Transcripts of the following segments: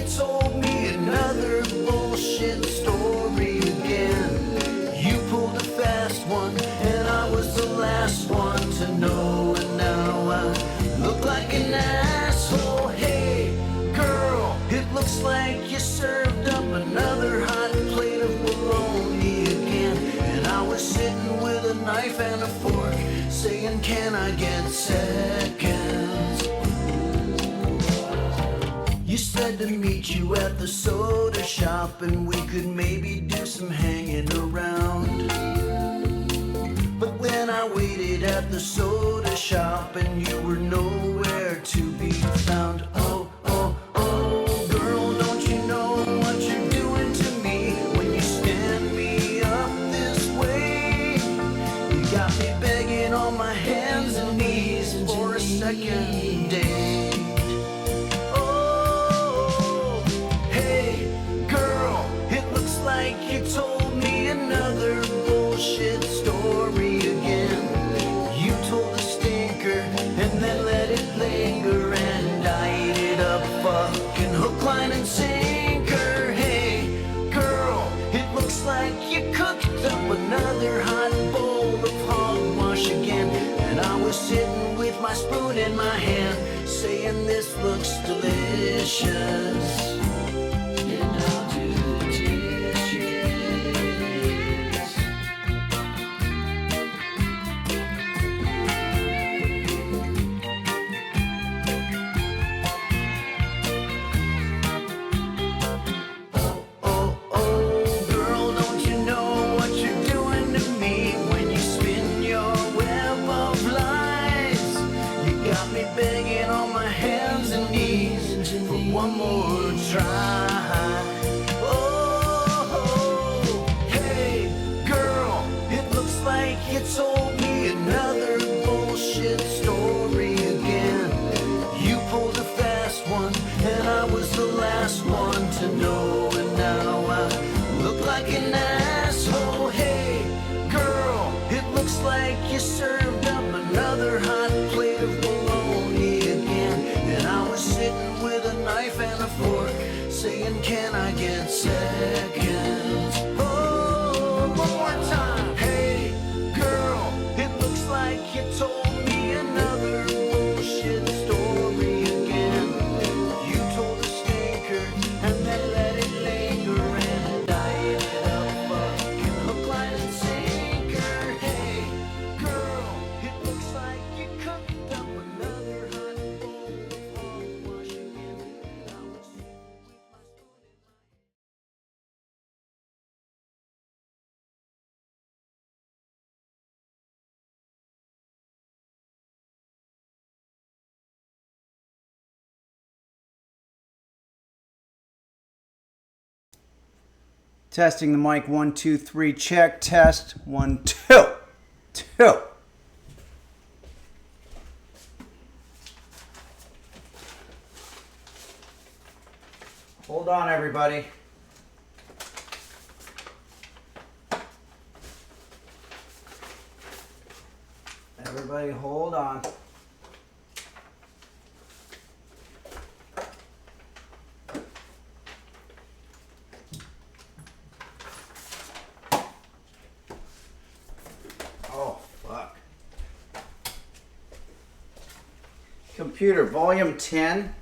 you told me another bullshit story again. You pulled a fast one, and I was the last one to know. And now I look like an asshole. Hey, girl, it looks like you served up another hot plate of bologna again. And I was sitting with a knife and a fork, saying, can I get seconds? You said to meet you at the soda shop, and we could maybe do some hanging around. But then I waited at the soda shop, and you were nowhere to be found. Oh, oh, oh, girl, don't you know what you're doing to me when you stand me up this way? You got me begging on my hands and knees for a second date. Oh, hey, girl, it looks like you told me another bullshit story again. You told a stinker and then let it linger, and I ate it up, fucking hook, line, and sinker. Hey, girl, it looks like you cooked up another hot bowl of hogwash again. And I was sitting with my spoon in my hand, saying this looks delicious. And I'll do the dishes. Oh, oh, girl, don't you know what you're doing to me when you spin your web of lies? You got me begging on my hands and knees for one more try. Oh, hey, girl, it looks like you told me another bullshit story again. You pulled a fast one, and I was the last one to know. And now I look like an asshole. Hey, girl, it looks like you served up another hot plate of bologna again. And I was sitting with a knife and a fork, saying, can I get seconds? Oh, one more time. Hey, girl, it looks like you told me another bullshit story again. You told a stinker and then let it linger, and I ate it up, fucking hook, line, and sinker. Hey, girl, it looks like you cooked up another hot bowl of hogwash again. And I was sitting with my spoon in my hand. Testing the mic, 1, 2, 3, check, test, 1, 2, 2. Hold on, everybody. Everybody hold on. Oh, fuck. Computer, volume 10.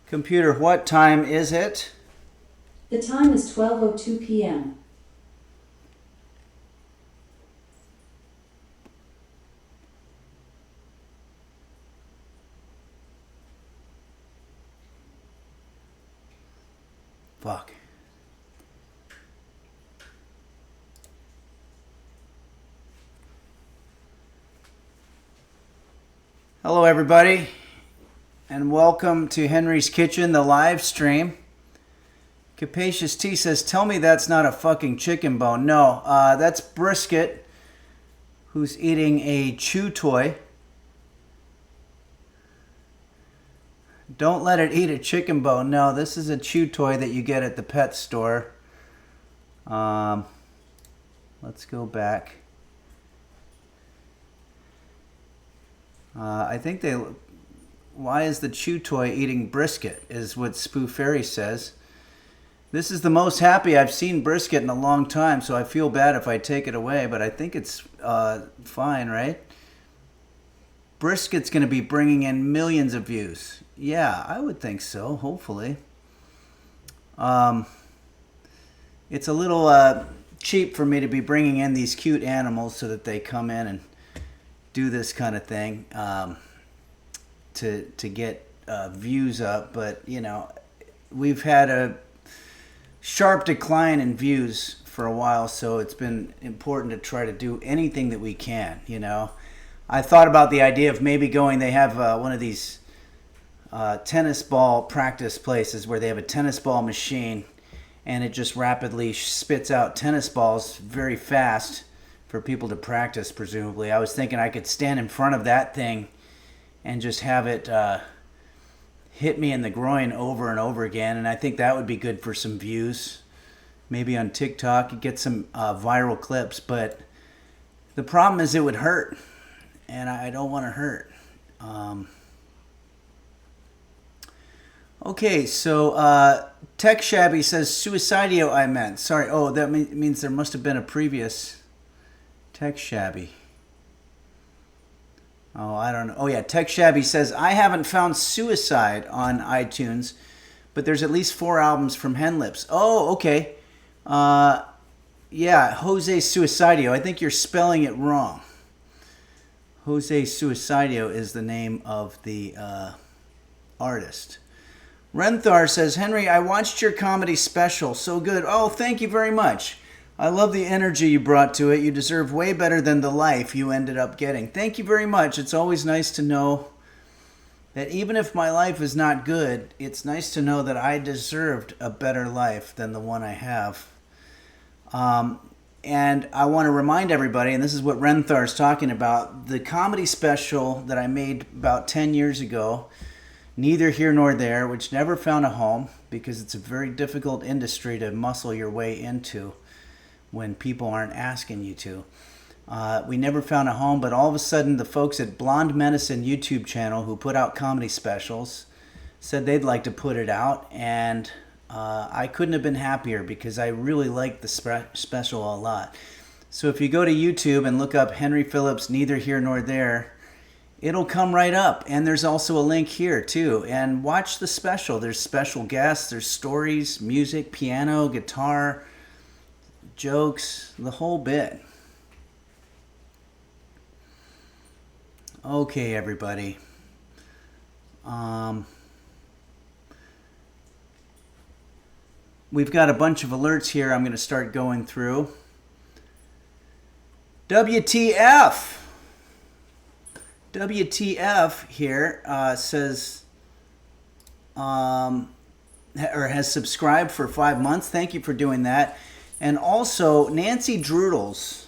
Computer, what time is it? The time is 12:02 p.m. Fuck. Hello, everybody, and welcome to Henry's Kitchen, the live stream. Capacious T says, tell me that's not a fucking chicken bone. No, that's Brisket, who's eating a chew toy. Don't let it eat a chicken bone. No, this is a chew toy that you get at the pet store. Let's go back. I think they... Why is the chew toy eating brisket, is what Spoo Fairy says. This is the most happy I've seen brisket in a long time, so I feel bad if I take it away, but I think it's fine, right? Brisket's going to be bringing in millions of views. Yeah, I would think so, hopefully. It's a little cheap for me to be bringing in these cute animals so that they come in and do this kind of thing to get views up. But, you know, we've had a sharp decline in views for a while, so it's been important to try to do anything that we can, you know. I thought about the idea of maybe going, they have one of these tennis ball practice places where they have a tennis ball machine and it just rapidly spits out tennis balls very fast for people to practice, presumably. I was thinking I could stand in front of that thing and just have it hit me in the groin over and over again, and I think that would be good for some views. Maybe on TikTok, get some viral clips, but the problem is it would hurt. And I don't want to hurt. Okay, so Tech Shabby says Suicidio I meant. Sorry, oh, that means there must have been a previous Tech Shabby. Oh, I don't know. Oh, yeah, Tech Shabby says, I haven't found Suicide on iTunes, but there's at least 4 albums from Henlips. Oh, okay. Yeah, Jose Suicidio. I think you're spelling it wrong. Jose Suicidio is the name of the artist. Renthar says, Henry, I watched your comedy special. So good. Oh, thank you very much. I love the energy you brought to it. You deserve way better than the life you ended up getting. Thank you very much. It's always nice to know that even if my life is not good, it's nice to know that I deserved a better life than the one I have. And I want to remind everybody, and this is what Renthar is talking about, the comedy special that I made about 10 years ago, Neither Here Nor There, which never found a home because it's a very difficult industry to muscle your way into when people aren't asking you to. We never found a home, but all of a sudden the folks at Blonde Medicine YouTube channel who put out comedy specials said they'd like to put it out, and I couldn't have been happier because I really liked the special a lot. So if you go to YouTube and look up Henry Phillips Neither Here Nor There, it'll come right up. And there's also a link here too. And watch the special. There's special guests, there's stories, music, piano, guitar, jokes, the whole bit. Okay, everybody. We've got a bunch of alerts here I'm going to start going through. WTF! WTF here says, or has subscribed for 5 months. Thank you for doing that. And also, Nancy Droodles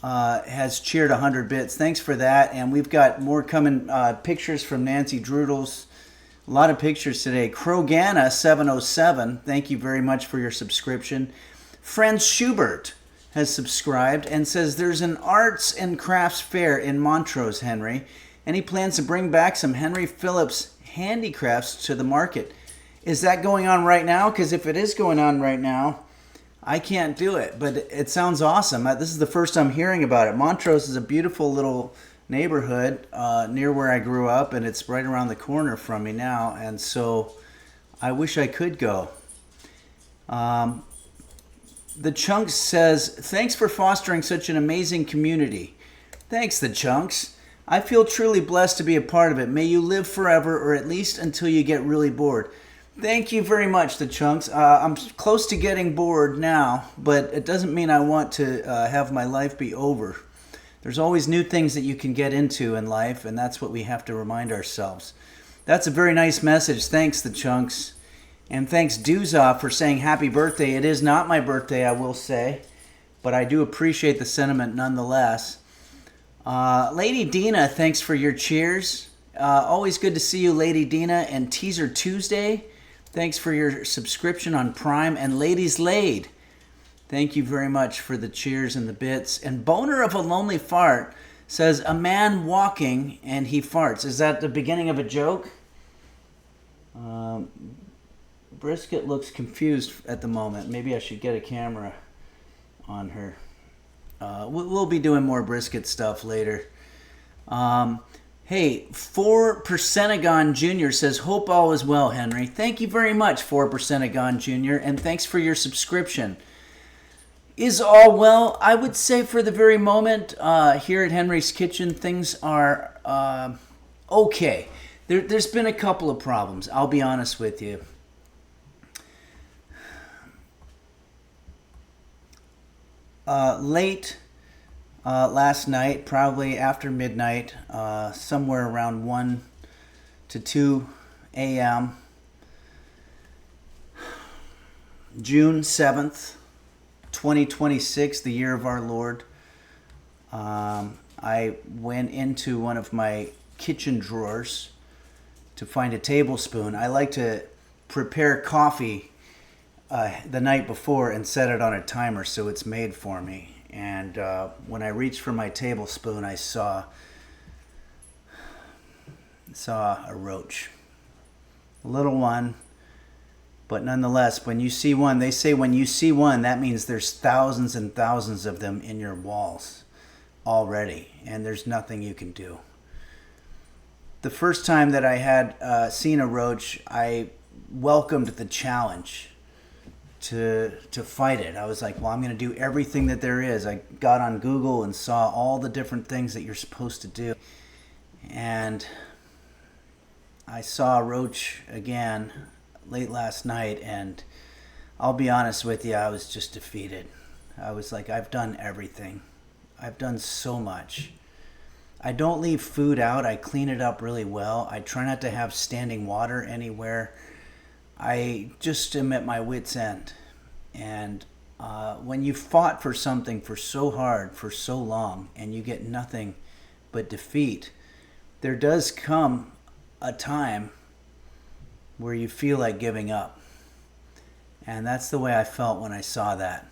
has cheered 100 bits. Thanks for that. And we've got more coming, pictures from Nancy Droodles. A lot of pictures today. Krogana707, thank you very much for your subscription. Franz Schubert has subscribed and says there's an arts and crafts fair in Montrose, Henry, and he plans to bring back some Henry Phillips handicrafts to the market. Is that going on right now? Because if it is going on right now, I can't do it, but it sounds awesome. This is the first I'm hearing about it. Montrose is a beautiful little neighborhood near where I grew up, and it's right around the corner from me now, and so I wish I could go. The Chunks says, thanks for fostering such an amazing community. Thanks, The Chunks. I feel truly blessed to be a part of it. May you live forever, or at least until you get really bored. Thank you very much, The Chunks. I'm close to getting bored now, but it doesn't mean I want to have my life be over. There's always new things that you can get into in life, and that's what we have to remind ourselves. That's a very nice message. Thanks, The Chunks. And thanks, Duzov, for saying happy birthday. It is not my birthday, I will say, but I do appreciate the sentiment nonetheless. Lady Dina, thanks for your cheers. Always good to see you, Lady Dina. And Teaser Tuesday, thanks for your subscription on Prime. And Ladies Laid, Thank you very much for the cheers and the bits. And Boner of a Lonely Fart says, a man walking and he farts. Is that the beginning of a joke? Brisket looks confused at the moment. Maybe I should get a camera on her. We'll be doing more Brisket stuff later. Hey, 4%agon Jr. says, hope all is well, Henry. Thank you very much, 4%agon Jr., and thanks for your subscription. Is all well? I would say for the very moment, here at Henry's Kitchen, things are okay. There's been a couple of problems, I'll be honest with you. Late last night, probably after midnight, somewhere around 1 to 2 a.m., June 7th, 2026, the year of our Lord, I went into one of my kitchen drawers to find a tablespoon. I like to prepare coffee the night before and set it on a timer so it's made for me. And when I reached for my tablespoon, I saw a roach. A little one, but nonetheless, when you see one, they say when you see one, that means there's thousands and thousands of them in your walls already, and there's nothing you can do. The first time that I had seen a roach, I welcomed the challenge to fight it. I was like, well, I'm going to do everything that there is. I got on Google and saw all the different things that you're supposed to do. And I saw a roach again late last night, and I'll be honest with you, I was just defeated. I was like, I've done everything. I've done so much. I don't leave food out. I clean it up really well. I try not to have standing water anywhere. I just am at my wit's end. And when you fought for something for so hard, for so long, and you get nothing but defeat, there does come a time where you feel like giving up. And that's the way I felt when I saw that.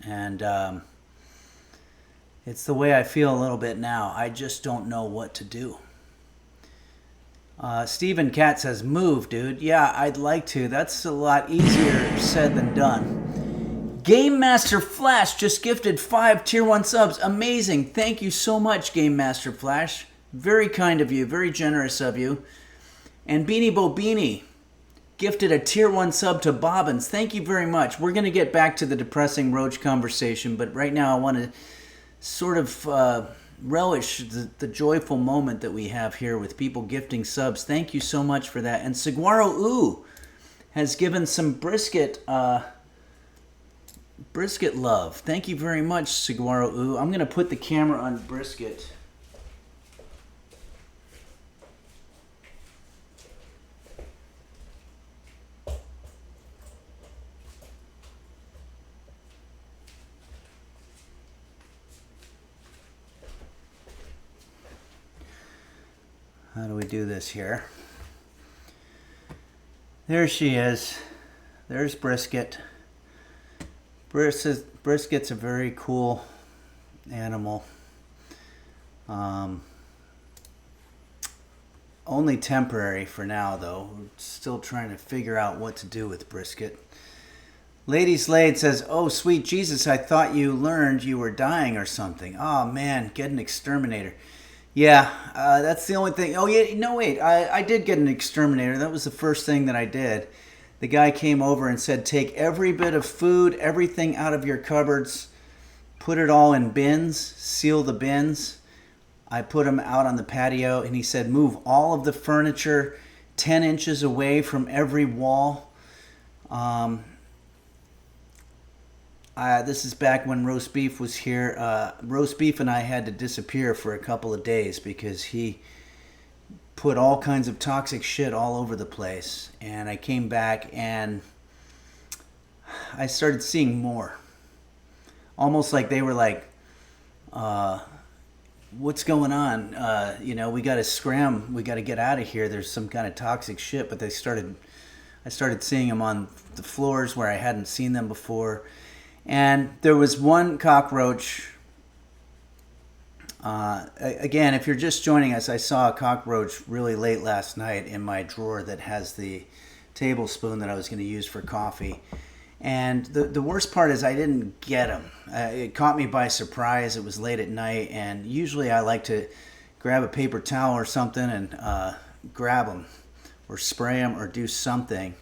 And it's the way I feel a little bit now. I just don't know what to do. Stephen Cat says, move, dude. Yeah, I'd like to. That's a lot easier said than done. Game Master Flash just gifted 5 Tier 1 subs. Amazing. Thank you so much, Game Master Flash. Very kind of you. Very generous of you. And Beanie Bo Beanie gifted a Tier 1 sub to Bobbins. Thank you very much. We're going to get back to the depressing roach conversation, but right now I want to sort of relish the joyful moment that we have here with people gifting subs. Thank you so much for that. And Saguaro Ooh has given some brisket love. Thank you very much, Saguaro Ooh. I'm going to put the camera on brisket. How do we do this here? There she is. There's Brisket. Brisket's a very cool animal. Only temporary for now, though. We're still trying to figure out what to do with Brisket. Lady Slade says, oh, sweet Jesus, I thought you learned you were dying or something. Oh, man, get an exterminator. Yeah, that's the only thing. Oh, yeah, no, wait. I did get an exterminator. That was the first thing that I did. The guy came over and said, take every bit of food, everything out of your cupboards, put it all in bins, seal the bins. I put them out on the patio, and he said, move all of the furniture 10 inches away from every wall. This is back when Roast Beef was here. Roast Beef and I had to disappear for a couple of days because he put all kinds of toxic shit all over the place. And I came back and I started seeing more. Almost like they were like, what's going on? We got to scram. We got to get out of here. There's some kind of toxic shit. But I started seeing them on the floors where I hadn't seen them before. And there was one cockroach. Again, if you're just joining us, I saw a cockroach really late last night in my drawer that has the tablespoon that I was going to use for coffee. And the worst part is I didn't get him. It caught me by surprise. It was late at night, and usually I like to grab a paper towel or something and grab him or spray him or do something.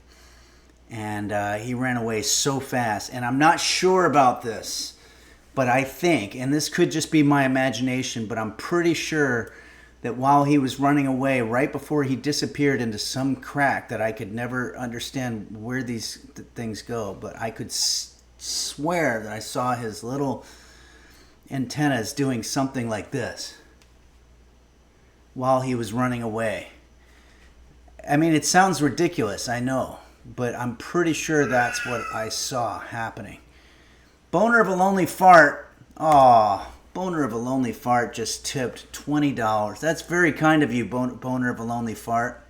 And he ran away so fast. And I'm not sure about this, but I think, and this could just be my imagination, but I'm pretty sure that while he was running away, right before he disappeared into some crack that I could never understand where these things go, but I could swear that I saw his little antennas doing something like this while he was running away. I mean, it sounds ridiculous, I know, but I'm pretty sure that's what I saw happening. Boner of a Lonely Fart. Aw, Boner of a Lonely Fart just tipped $20. That's very kind of you, Boner of a Lonely Fart.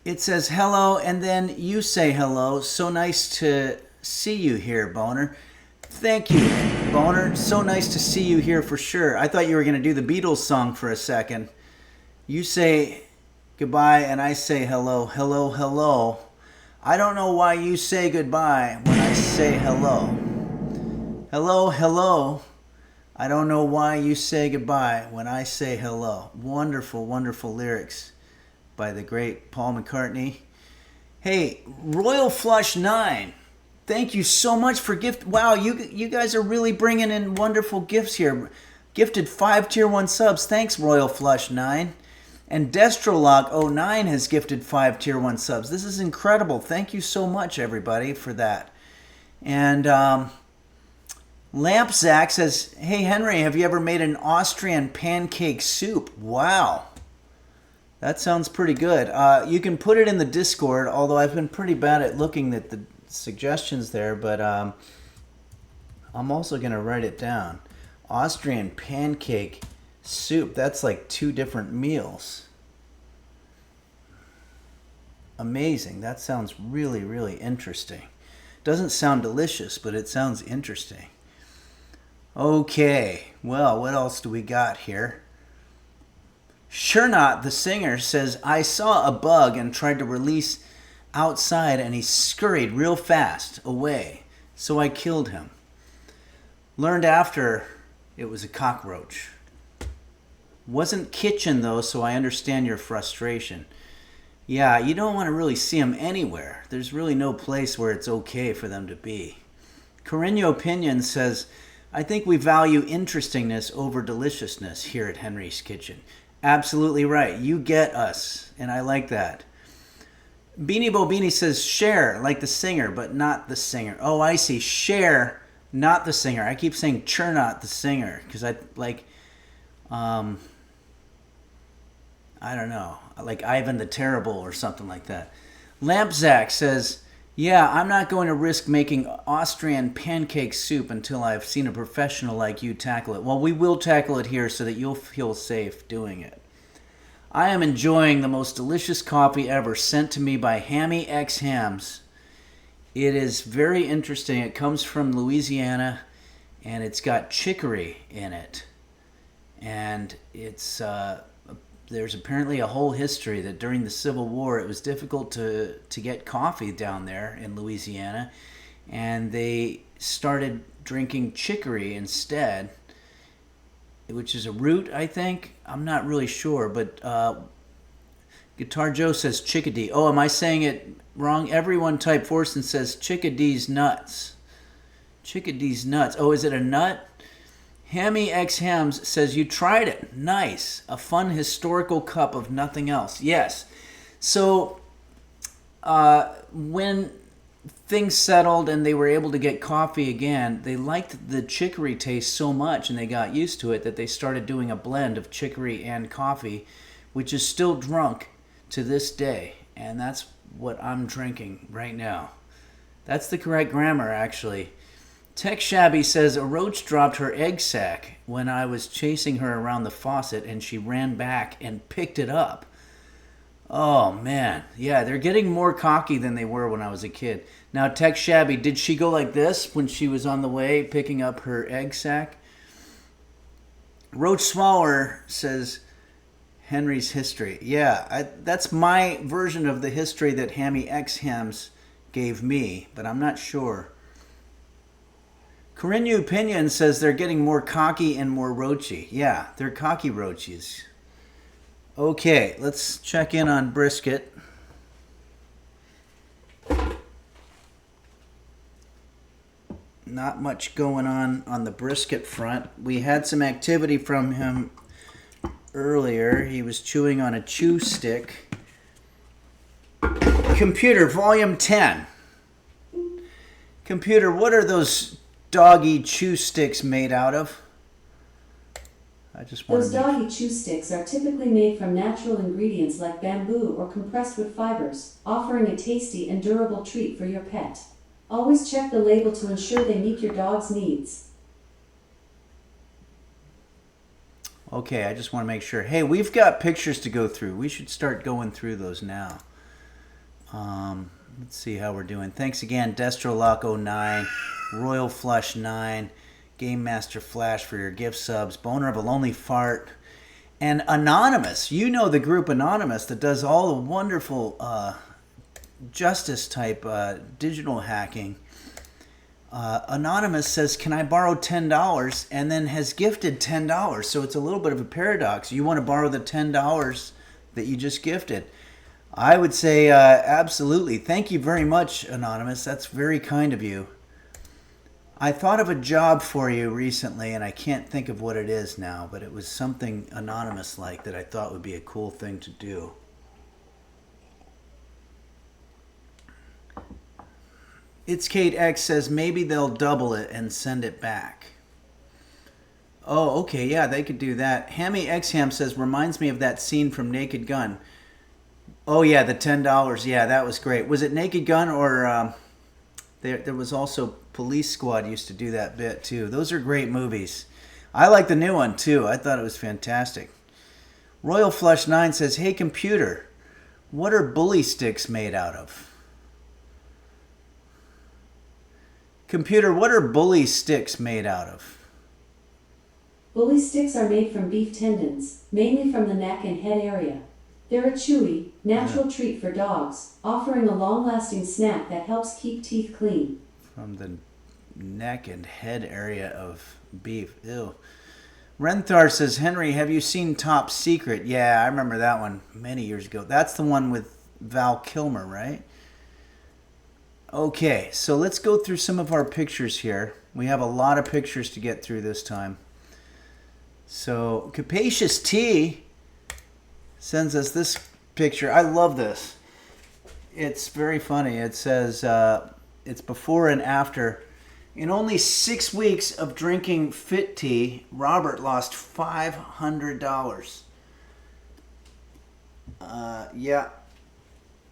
It says hello, and then you say hello. So nice to see you here, Boner. Thank you, Boner. So nice to see you here for sure. I thought you were going to do the Beatles song for a second. You say goodbye, and I say hello. Hello, hello. I don't know why you say goodbye when I say hello. Hello, hello. I don't know why you say goodbye when I say hello. Wonderful, wonderful lyrics by the great Paul McCartney. Hey, Royal Flush 9. Thank you so much for gift. Wow, you guys are really bringing in wonderful gifts here. Gifted 5 Tier 1 subs. Thanks, Royal Flush 9. And Destrolog09 has gifted 5 Tier 1 subs. This is incredible. Thank you so much, everybody, for that. And Lampzak says, hey, Henry, have you ever made an Austrian pancake soup? Wow. That sounds pretty good. You can put it in the Discord, although I've been pretty bad at looking at the suggestions there, but I'm also going to write it down. Austrian pancake soup. That's like 2 different meals. Amazing. That sounds really, really interesting. Doesn't sound delicious, but it sounds interesting. Okay, well, what else do we got here? Sure Not, the singer, says, I saw a bug and tried to release outside and he scurried real fast away, so I killed him. Learned after it was a cockroach. Wasn't kitchen though, so I understand your frustration. Yeah, you don't want to really see them anywhere. There's really no place where it's okay for them to be. Carino Opinion says, I think we value interestingness over deliciousness here at Henry's Kitchen. Absolutely right. You get us, and I like that. Beanie Bobini says, share, like the singer, but not the singer. Oh, I see. Share, not the singer. I keep saying Chernot, the singer, because I like, I don't know, like Ivan the Terrible or something like that. Lampzak says, yeah, I'm not going to risk making Austrian pancake soup until I've seen a professional like you tackle it. Well, we will tackle it here so that you'll feel safe doing it. I am enjoying the most delicious coffee ever sent to me by Hammy X Hams. It is very interesting. It comes from Louisiana, and it's got chicory in it. And it's there's apparently a whole history that during the Civil War it was difficult to get coffee down there in Louisiana, and they started drinking chicory instead, which is a root, I think. I'm not really sure, but Guitar Joe says chickadee. Oh, am I saying it wrong? Everyone type Forson says chickadee's nuts. Chickadee's nuts. Oh, is it a nut? Hammy X Hams says, you tried it. Nice. A fun historical cup of nothing else. Yes. So when things settled and they were able to get coffee again, they liked the chicory taste so much and they got used to it that they started doing a blend of chicory and coffee, which is still drunk to this day. And that's what I'm drinking right now. That's the correct grammar, actually. Tech Shabby says, a roach dropped her egg sack when I was chasing her around the faucet and she ran back and picked it up. Oh man, yeah, they're getting more cocky than they were when I was a kid. Now, Tech Shabby, did she go like this when she was on the way picking up her egg sack? Roach Swallower says Henry's history. Yeah, that's my version of the history that Hammy X Hams gave me, but I'm not sure. Corinne Opinion says they're getting more cocky and more roachy. Yeah, they're cocky roachies. Okay, let's check in on Brisket. Not much going on the Brisket front. We had some activity from him earlier. He was chewing on a chew stick. Computer, volume 10. Computer, what are those doggy chew sticks made out of? I just want Those doggy chew sticks are typically made from natural ingredients like bamboo or compressed wood fibers, offering a tasty and durable treat for your pet. Always check the label to ensure they meet your dog's needs. Okay, I just want to make sure. Hey, we've got pictures to go through. We should start going through those now. Let's see how we're doing. Thanks again, Destrolock09, Royal Flush 9, Game Master Flash for your gift subs, Boner of a Lonely Fart, and Anonymous. You know the group Anonymous that does all the wonderful justice type digital hacking. Anonymous says, can I borrow $10? And then has gifted $10. So it's a little bit of a paradox. You want to borrow the $10 that you just gifted. I would say absolutely. Thank you very much, Anonymous. That's very kind of you. I thought of a job for you recently, and I can't think of what it is now, but it was something anonymous-like that I thought would be a cool thing to do. It's Kate X says maybe they'll double it and send it back. Oh, okay, yeah, they could do that. Hammy X Ham says, reminds me of that scene from Naked Gun. Oh, yeah, the $10. Yeah, that was great. Was it Naked Gun or there was also Police Squad used to do that bit, too. Those are great movies. I like the new one, too. I thought it was fantastic. Royal Flush 9 says, hey, computer, what are bully sticks made out of? Computer, what are bully sticks made out of? Bully sticks are made from beef tendons, mainly from the neck and head area. They're a chewy, natural treat for dogs, offering a long-lasting snack that helps keep teeth clean. From the neck and head area of beef. Ew. Renthar says, Henry, have you seen Top Secret? Yeah, I remember that one many years ago. That's the one with Val Kilmer, right? Okay, so let's go through some of our pictures here. We have a lot of pictures to get through this time. So, Capacious T sends us this picture. I love this. It's very funny. It says, it's before and after. In only 6 weeks of drinking Fit Tea, Robert lost $500. Yeah.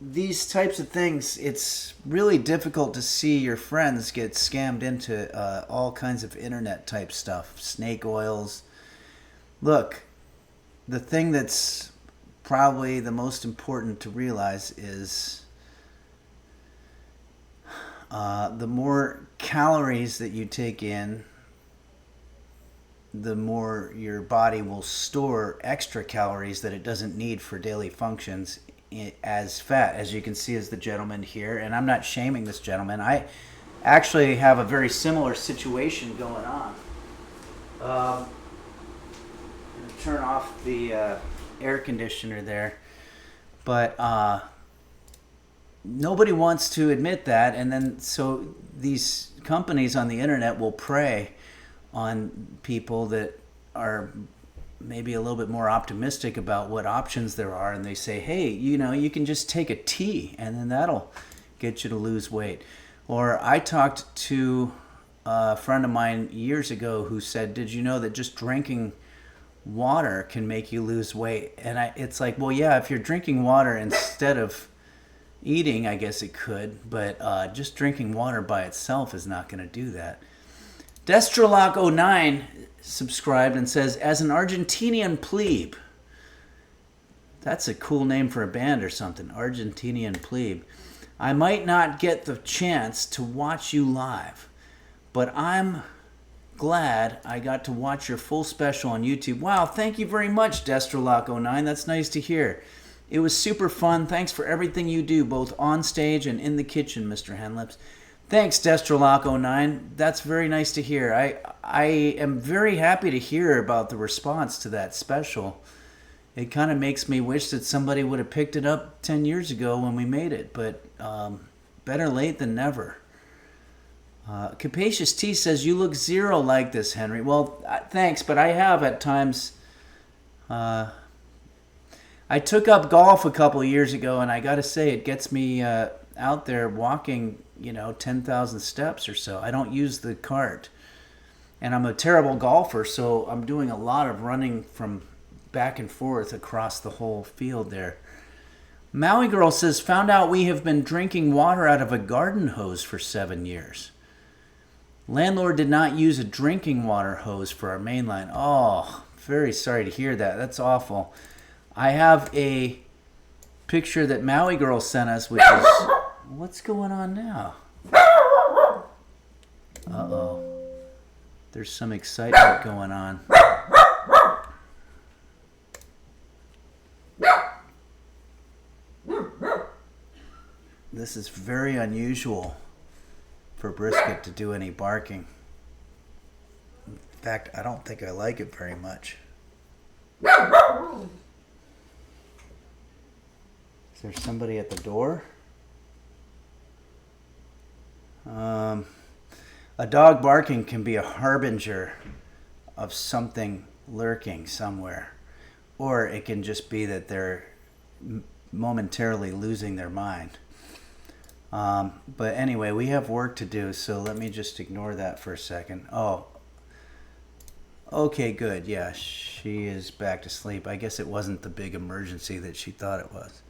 These types of things, it's really difficult to see your friends get scammed into all kinds of internet type stuff. Snake oils. Look, the thing that's probably the most important to realize is the more calories that you take in, the more your body will store extra calories that it doesn't need for daily functions as fat, as you can see as the gentleman here. And I'm not shaming this gentleman. I actually have a very similar situation going on. I'm going to turn off the air conditioner there. But nobody wants to admit that, and then so these companies on the internet will prey on people that are maybe a little bit more optimistic about what options there are, and they say, hey, you know, you can just take a tea and then that'll get you to lose weight. Or I talked to a friend of mine years ago who said, did you know that just drinking water can make you lose weight? And it's like, well, yeah, if you're drinking water instead of eating, I guess it could, but just drinking water by itself is not going to do that. Destrolock09 subscribed and says, as an Argentinian plebe, That's a cool name for a band or something. Argentinian Plebe. I might not get the chance to watch you live, but I'm glad I got to watch your full special on YouTube. Wow, thank you very much, Destrolock09. That's nice to hear. It was super fun. Thanks for everything you do, both on stage and in the kitchen, Mr. Henlips. Thanks, Destrolock09. That's very nice to hear. I am very happy to hear about the response to that special. It kind of makes me wish that somebody would have picked it up 10 years ago when we made it, but better late than never. Capacious T says, you look zero like this, Henry. Well, thanks, but I have at times. I took up golf a couple of years ago, and I got to say, it gets me out there walking, 10,000 steps or so. I don't use the cart. And I'm a terrible golfer, so I'm doing a lot of running from back and forth across the whole field there. Maui Girl says, found out we have been drinking water out of a garden hose for 7 years. Landlord did not use a drinking water hose for our main line. Oh, very sorry to hear that. That's awful. I have a picture that Maui Girl sent us, which is... What's going on now? Uh-oh. There's some excitement going on. This is very unusual for Brisket to do any barking. In fact, I don't think I like it very much. Is there somebody at the door? A dog barking can be a harbinger of something lurking somewhere. Or it can just be that they're momentarily losing their mind. But anyway, we have work to do, so let me just ignore that for a second. Oh, okay, good. Yeah, she is back to sleep. I guess it wasn't the big emergency that she thought it was.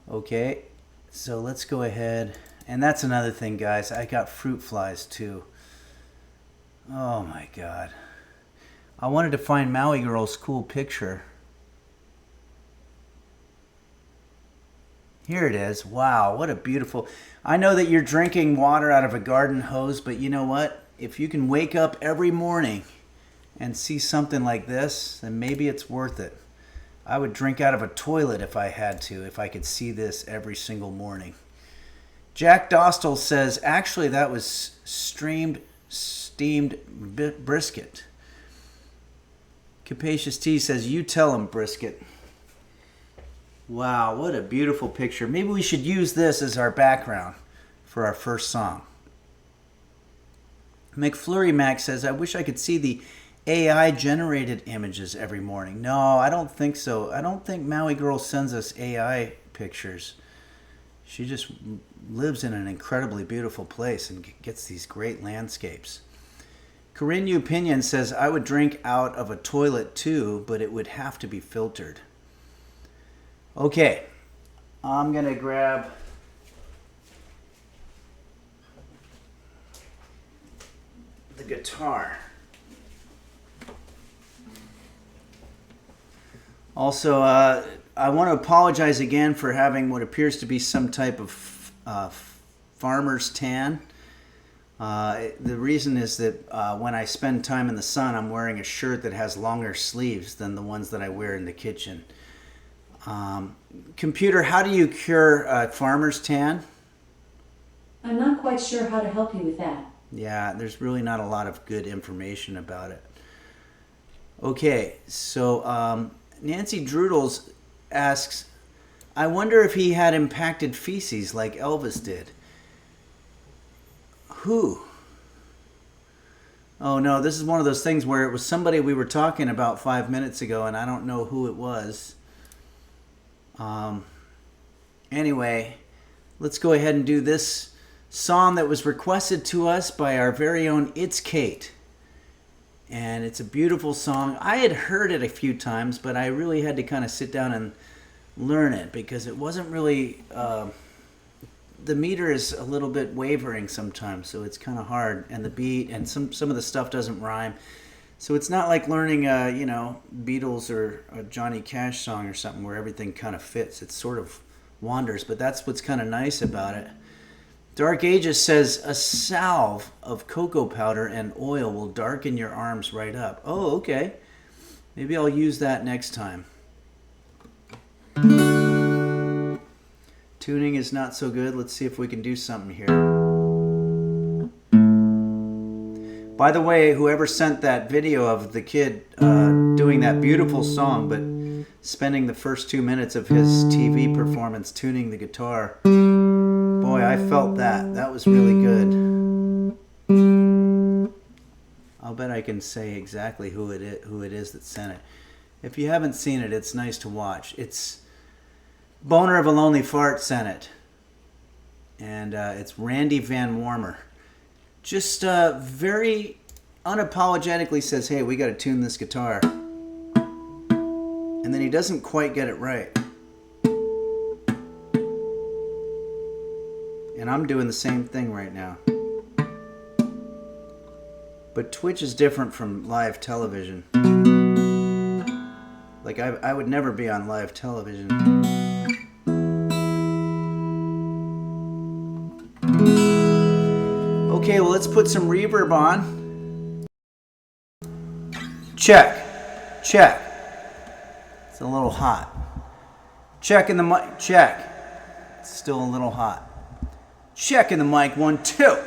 Okay, so let's go ahead. And that's another thing, guys. I got fruit flies, too. Oh, my God. I wanted to find Maui Girl's cool picture. Here it is. Wow, what a beautiful... I know that you're drinking water out of a garden hose, but you know what? If you can wake up every morning and see something like this, then maybe it's worth it. I would drink out of a toilet if I had to, if I could see this every single morning. Jack Dostal says, actually, that was steamed brisket. Capacious T says, you tell him, Brisket. Wow, what a beautiful picture. Maybe we should use this as our background for our first song. McFlurry Mac says, I wish I could see the AI-generated images every morning. No, I don't think so. I don't think Maui Girl sends us AI pictures. She just lives in an incredibly beautiful place and gets these great landscapes. Corinne Opinion says, I would drink out of a toilet too, but it would have to be filtered. Okay, I'm going to grab the guitar. Also, I want to apologize again for having what appears to be some type of farmer's tan. The reason is that when I spend time in the sun, I'm wearing a shirt that has longer sleeves than the ones that I wear in the kitchen. Computer, how do you cure farmer's tan? I'm not quite sure how to help you with that. Yeah, there's really not a lot of good information about it. Okay, so Nancy Drudels asks, I wonder if he had impacted feces like Elvis did. Who? Oh no, this is one of those things where it was somebody we were talking about 5 minutes ago and I don't know who it was. Anyway, let's go ahead and do this song that was requested to us by our very own It's Kate. And it's a beautiful song. I had heard it a few times, but I really had to kind of sit down and learn it because it wasn't really... the meter is a little bit wavering sometimes, so it's kind of hard. And the beat and some of the stuff doesn't rhyme. So it's not like learning a, Beatles or a Johnny Cash song or something where everything kind of fits. It sort of wanders, but that's what's kind of nice about it. Dark Ages says a salve of cocoa powder and oil will darken your arms right up. Oh, okay. Maybe I'll use that next time. Tuning is not so good. Let's see if we can do something here. By the way, whoever sent that video of the kid doing that beautiful song, but spending the first 2 minutes of his TV performance tuning the guitar, boy, I felt that. That was really good. I'll bet I can say exactly who it is that sent it. If you haven't seen it, it's nice to watch. It's Boner of a Lonely Fart sent it. And it's Randy Van Warmer. Just very unapologetically says, hey, we got to tune this guitar. And then he doesn't quite get it right. And I'm doing the same thing right now. But Twitch is different from live television. Like, I would never be on live television. Okay, well, let's put some reverb on. Check. Check. It's a little hot. Checking the mic. Check. It's still a little hot. Checking the mic. 1, 2,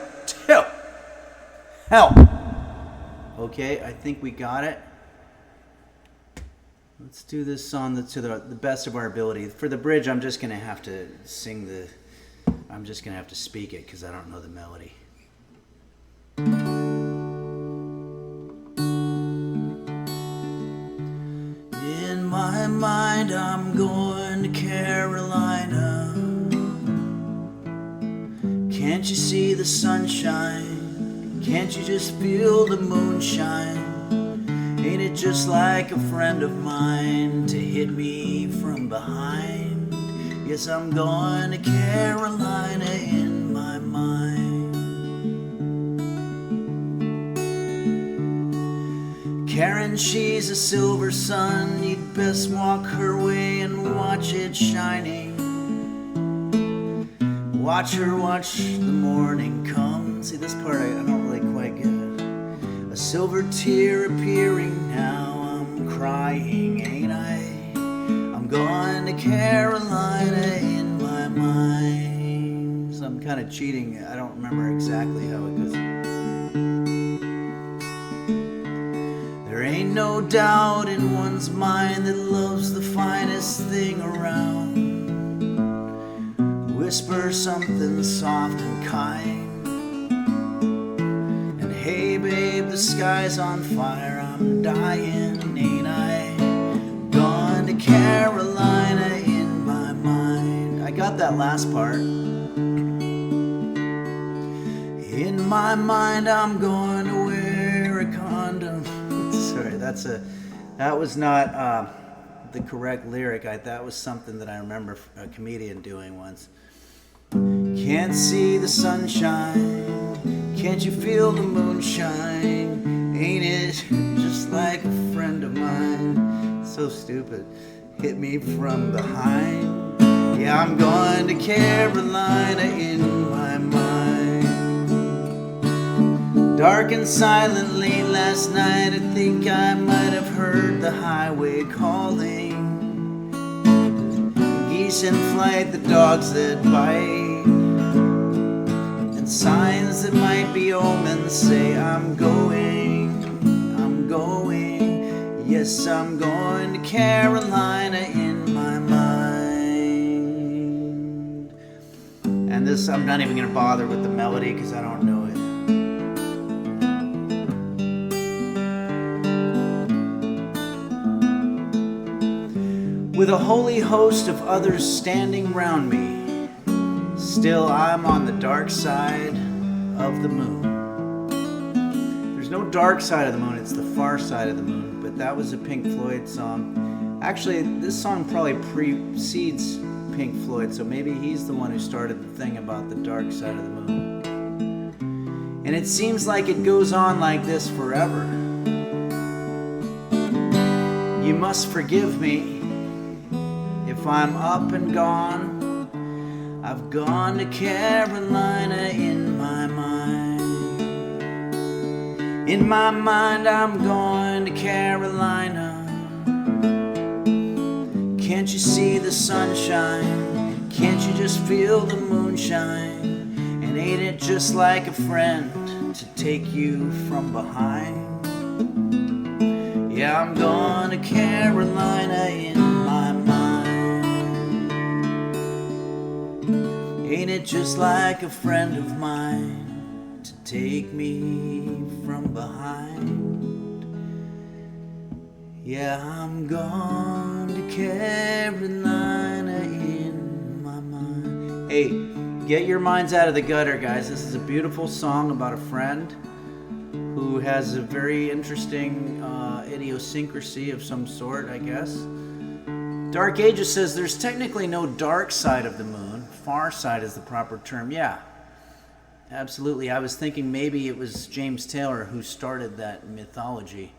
2. Help. Okay, I think we got it. Let's do this on to the best of our ability. For the bridge, I'm just going to have to I'm just going to have to speak it because I don't know the melody. In my mind, I'm going to Carolina. Can't you see the sunshine? Can't you just feel the moonshine? Ain't it just like a friend of mine to hit me from behind? Yes, I'm going to Carolina in my mind. Karen, she's a silver sun. You'd best walk her way and watch it shining. Watch her watch the morning come. See, this part I don't really quite get. A silver tear appearing now. I'm crying, ain't I? I'm going to Carolina in my mind. So I'm kind of cheating. I don't remember exactly how it goes. There ain't no doubt in one's mind that love's the finest thing around. Whisper something soft and kind. And hey babe, the sky's on fire. I'm dying, ain't I? Gone to Carolina in my mind. I got that last part. In my mind, I'm going to wear a condom. Sorry, that was not the correct lyric. That was something that I remember a comedian doing once. Can't see the sunshine, can't you feel the moonshine? Ain't it just like a friend of mine? So stupid. Hit me from behind. Yeah, I'm going to Carolina in my mind. Dark and silent late last night, I think I might have heard the highway calling. Geese in flight, the dogs that bite, and signs that might be omens say I'm going, yes, I'm going to Carolina in my mind. And this, I'm not even going to bother with the melody because I don't know it. With a holy host of others standing round me, still I'm on the dark side of the moon. There's no dark side of the moon, it's the far side of the moon, but that was a Pink Floyd song. Actually, this song probably precedes Pink Floyd, so maybe he's the one who started the thing about the dark side of the moon. And it seems like it goes on like this forever. must forgive me if I'm up and gone. I've gone to Carolina in my mind. In my mind I'm going to Carolina. Can't you see the sunshine? Can't you just feel the moonshine? And ain't it just like a friend to take you from behind? Yeah, I'm going to Carolina in my mind. Ain't it just like a friend of mine to take me from behind? Yeah, I'm going to Carolina in my mind. Hey, get your minds out of the gutter, guys. This is a beautiful song about a friend who has a very interesting idiosyncrasy of some sort, I guess. Dark Ages says there's technically no dark side of the moon. Far side is the proper term. Yeah, absolutely. I was thinking maybe it was James Taylor who started that mythology.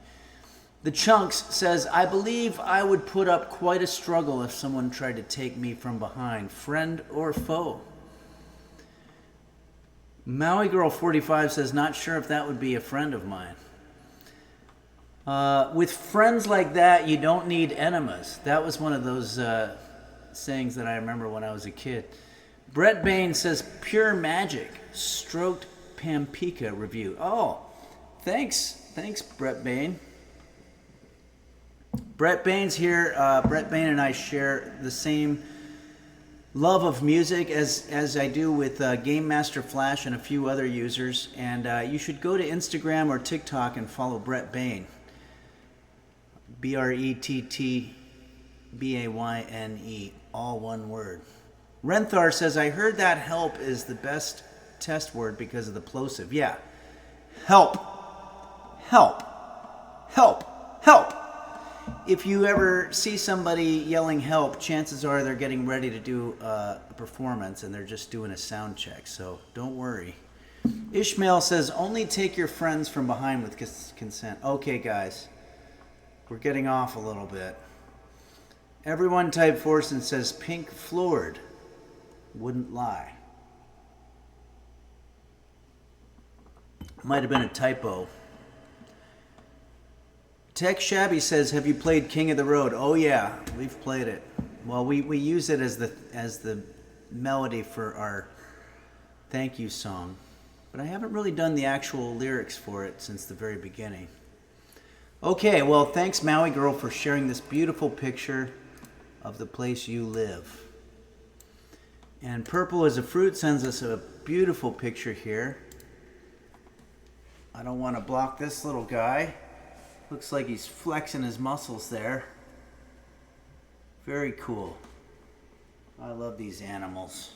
The Chunks says, I believe I would put up quite a struggle if someone tried to take me from behind, friend or foe. Maui Girl 45 says, not sure if that would be a friend of mine. With friends like that, you don't need enemas. That was one of those sayings that I remember when I was a kid. Brett Bain says, pure magic, stroked Pampika review. Oh, thanks, Brett Bain. Brett Bain's here. Brett Bain and I share the same love of music as I do with Game Master Flash and a few other users. And you should go to Instagram or TikTok and follow Brett Bain. BRETTBAYNE, all one word. Renthar says, I heard that help is the best test word because of the plosive. Yeah. Help. Help. Help. Help. If you ever see somebody yelling help, chances are they're getting ready to do a performance and they're just doing a sound check. So don't worry. Ishmael says, only take your friends from behind with consent. Okay, guys. We're getting off a little bit. Everyone type Forsen says Pink Floyd wouldn't lie. Might have been a typo. Tech Shabby says, have you played King of the Road? Oh yeah, we've played it. Well, we use it as the melody for our thank you song. But I haven't really done the actual lyrics for it since the very beginning. Okay, well, thanks Maui Girl for sharing this beautiful picture of the place you live. And Purple as a Fruit sends us a beautiful picture here. I don't want to block this little guy. Looks like he's flexing his muscles there. Very cool. I love these animals.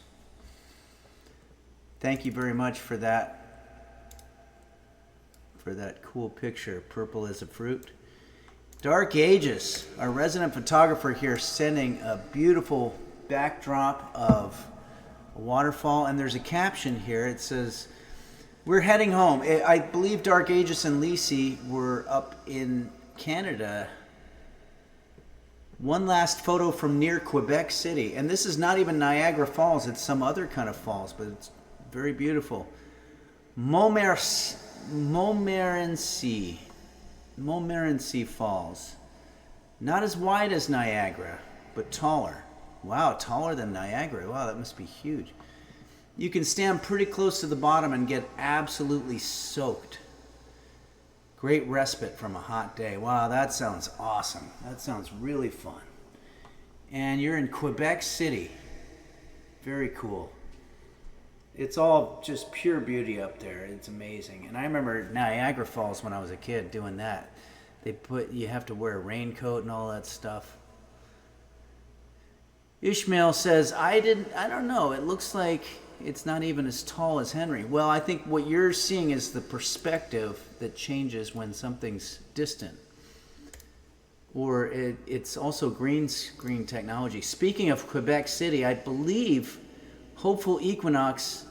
Thank you very much for that cool picture. Purple as a Fruit. Dark Ages, our resident photographer here, sending a beautiful backdrop of a waterfall, and there's a caption here. It says, we're heading home. I believe Dark Ages and Lisi were up in Canada. One last photo from near Quebec City. And this is not even Niagara Falls. It's some other kind of falls, but it's very beautiful. Montmorency Falls. Not as wide as Niagara, but taller. Wow, taller than Niagara. Wow, that must be huge. You can stand pretty close to the bottom and get absolutely soaked. Great respite from a hot day. Wow, that sounds awesome. That sounds really fun. And you're in Quebec City. Very cool. It's all just pure beauty up there. It's amazing. And I remember Niagara Falls when I was a kid doing that. You have to wear a raincoat and all that stuff. Ishmael says, I don't know. It looks like it's not even as tall as Henry. Well, I think what you're seeing is the perspective that changes when something's distant. Or it's also green screen technology. Speaking of Quebec City, I believe Hopeful Equinox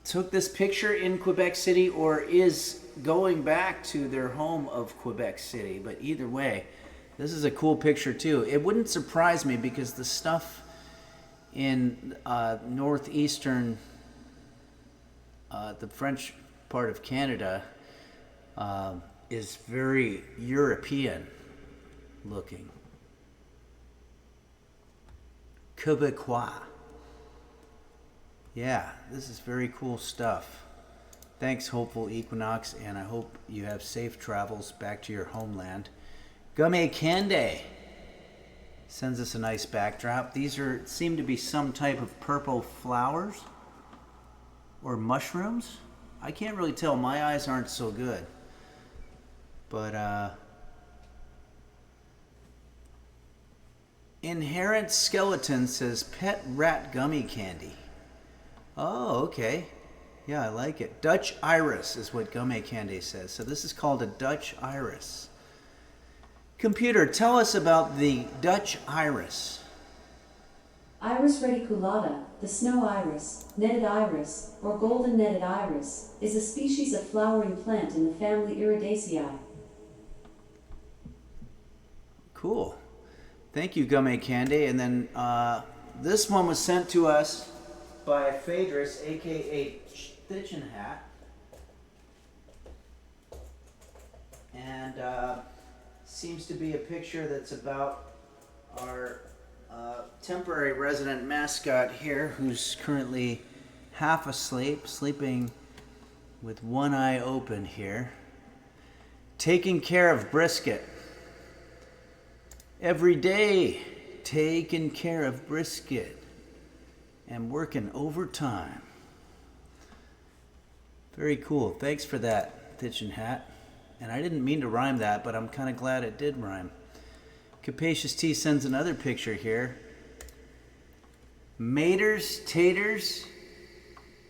took this picture in Quebec City or is going back to their home of Quebec City. But either way, This is a cool picture too. It wouldn't surprise me because the stuff in northeastern, the French part of Canada, is very European looking. Quebecois. Yeah, this is very cool stuff. Thanks, Hopeful Equinox, and I hope you have safe travels back to your homeland. Gumme Kande sends us a nice backdrop. These seem to be some type of purple flowers or mushrooms. I can't really tell. My eyes aren't so good. But Inherent Skeleton says pet rat gummy candy. Oh, okay. Yeah, I like it. Dutch Iris is what Gumme Kande says. So this is called a Dutch Iris. Computer, tell us about the Dutch Iris. Iris reticulata, the snow iris, netted iris, or golden netted iris, is a species of flowering plant in the family Iridaceae. Cool. Thank you, Gumme Kande. And then this one was sent to us by Phaedrus, aka Stitchin' Hat. And seems to be a picture that's about our temporary resident mascot here, who's currently half asleep, sleeping with one eye open here. Taking care of Brisket. Every day, taking care of Brisket and working overtime. Very cool. Thanks for that, Stitchin' Hat. And I didn't mean to rhyme that, but I'm kind of glad it did rhyme. Capacious T sends another picture here. Maters, taters,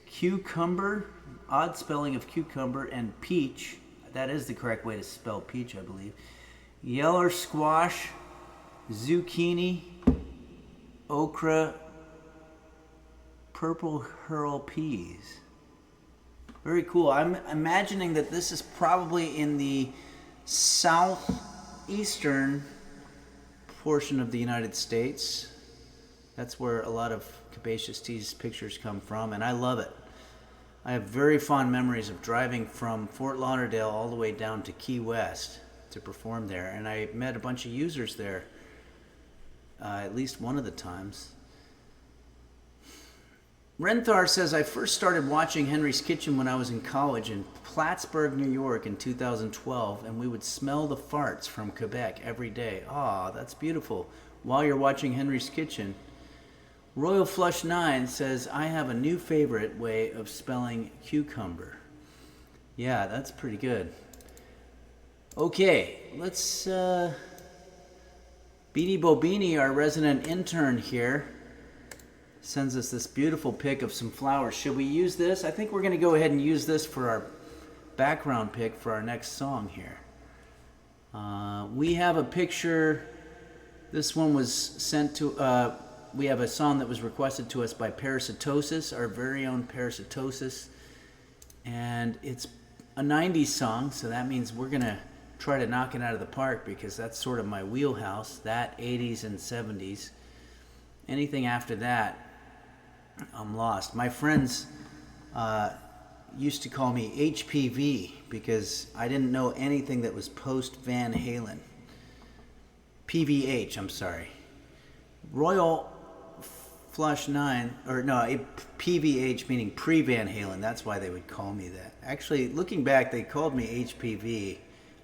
cucumber, odd spelling of cucumber, and peach. That is the correct way to spell peach, I believe. Yeller squash, zucchini, okra, purple hurl peas. Very cool. I'm imagining that this is probably in the southeastern portion of the United States. That's where a lot of Capacious T's pictures come from, and I love it. I have very fond memories of driving from Fort Lauderdale all the way down to Key West to perform there, and I met a bunch of users there at least one of the times. Renthar says, I first started watching Henry's Kitchen when I was in college in Plattsburgh, New York in 2012, and we would smell the farts from Quebec every day. Aw, that's beautiful. While you're watching Henry's Kitchen. Royal Flush 9 says, I have a new favorite way of spelling cucumber. Yeah, that's pretty good. Okay, let's... Beanie Bobini, our resident intern here, sends us this beautiful pic of some flowers. Should we use this? I think we're going to go ahead and use this for our background pic for our next song here. We have a picture. This one was sent to... we have a song that was requested to us by Parasitosis, our very own Parasitosis. And it's a 90s song, so that means we're going to try to knock it out of the park because that's sort of my wheelhouse, that 80s and 70s. Anything after that, I'm lost. My friends used to call me HPV because I didn't know anything that was post Van Halen. PVH, I'm sorry. Royal Flush 9, or no, PVH meaning pre-Van Halen. That's why they would call me that. Actually, looking back, they called me HPV.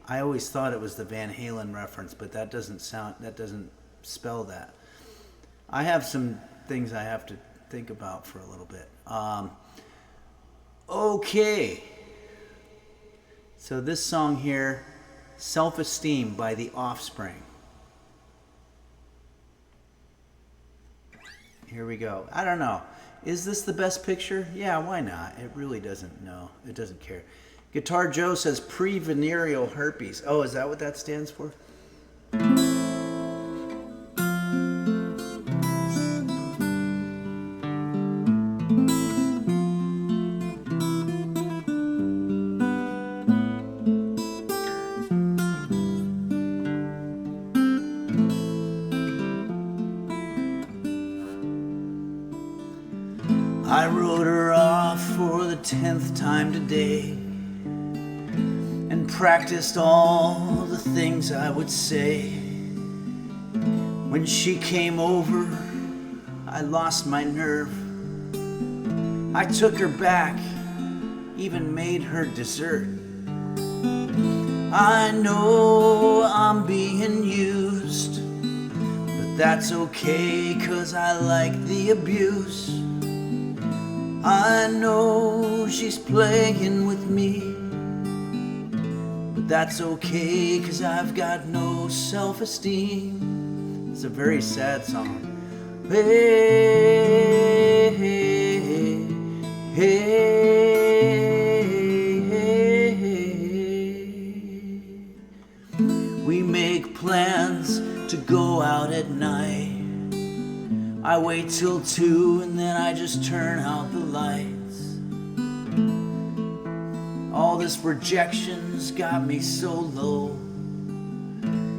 I always thought it was the Van Halen reference, but that doesn't spell that. I have some things I have to think about for a little bit. Okay. So this song here, Self-Esteem by The Offspring. Here we go. I don't know. Is this the best picture? Yeah, why not? It really doesn't know. It doesn't care. Guitar Joe says pre-venereal herpes. Oh, is that what that stands for? I wrote her off for the 10th time today and practiced all the things I would say. When she came over, I lost my nerve. I took her back, even made her dessert. I know I'm being used, but that's okay, 'cause I like the abuse. I know she's playing with me, but that's okay, 'cause I've got no self-esteem. It's a very sad song. Hey, hey, hey, hey, hey. We make plans to go out at night. I wait till 2 and then I just turn out the lights. All this rejection's got me so low.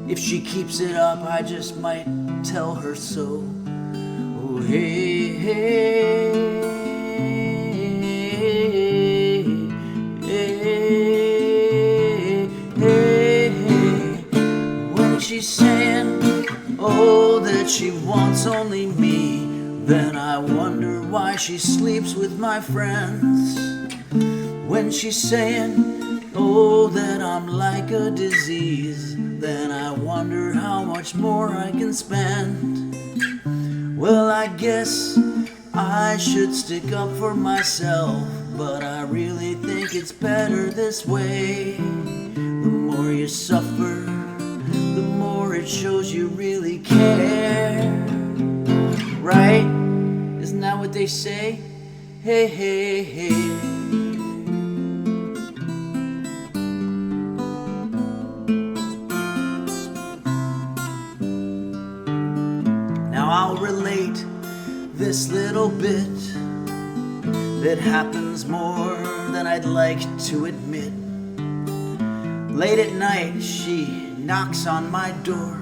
If she keeps it up, I just might tell her so. Oh, hey, hey, hey, hey, hey. When she's saying, oh, that she wants only me, then I wonder why she sleeps with my friends. When she's saying, oh, that I'm like a disease, then I wonder how much more I can spend. Well, I guess I should stick up for myself, but I really think it's better this way. The more you suffer, the more it shows you really care. Right? Isn't that what they say? Hey, hey, hey. Now I'll relate this little bit that happens more than I'd like to admit. Late at night, she knocks on my door.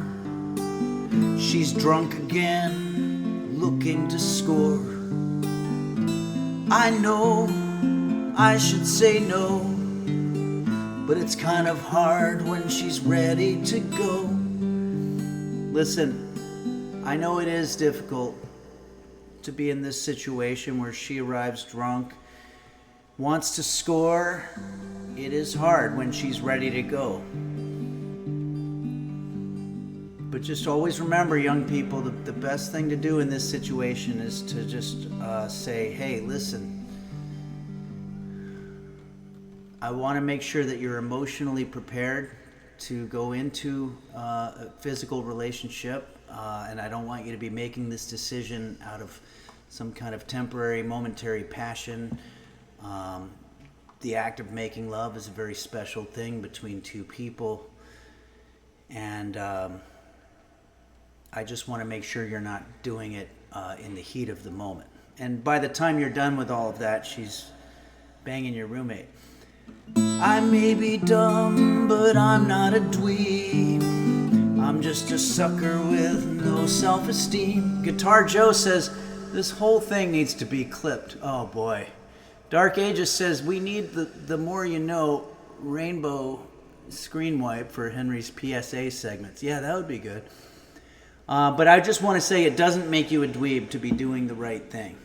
She's drunk again, looking to score. I know I should say no, but it's kind of hard when she's ready to go. Listen, I know it is difficult to be in this situation where she arrives drunk, wants to score. It is hard when she's ready to go. But just always remember, young people, the best thing to do in this situation is to just say, hey, listen, I want to make sure that you're emotionally prepared to go into a physical relationship, and I don't want you to be making this decision out of some kind of temporary, momentary passion. The act of making love is a very special thing between two people, and I just want to make sure you're not doing it in the heat of the moment. And by the time you're done with all of that, she's banging your roommate. I may be dumb, but I'm not a dweeb. I'm just a sucker with no self-esteem. Guitar Joe says, this whole thing needs to be clipped. Oh boy. Dark Ages says, we need the more you know rainbow screen wipe for Henry's PSA segments. Yeah, that would be good. But I just want to say it doesn't make you a dweeb to be doing the right thing.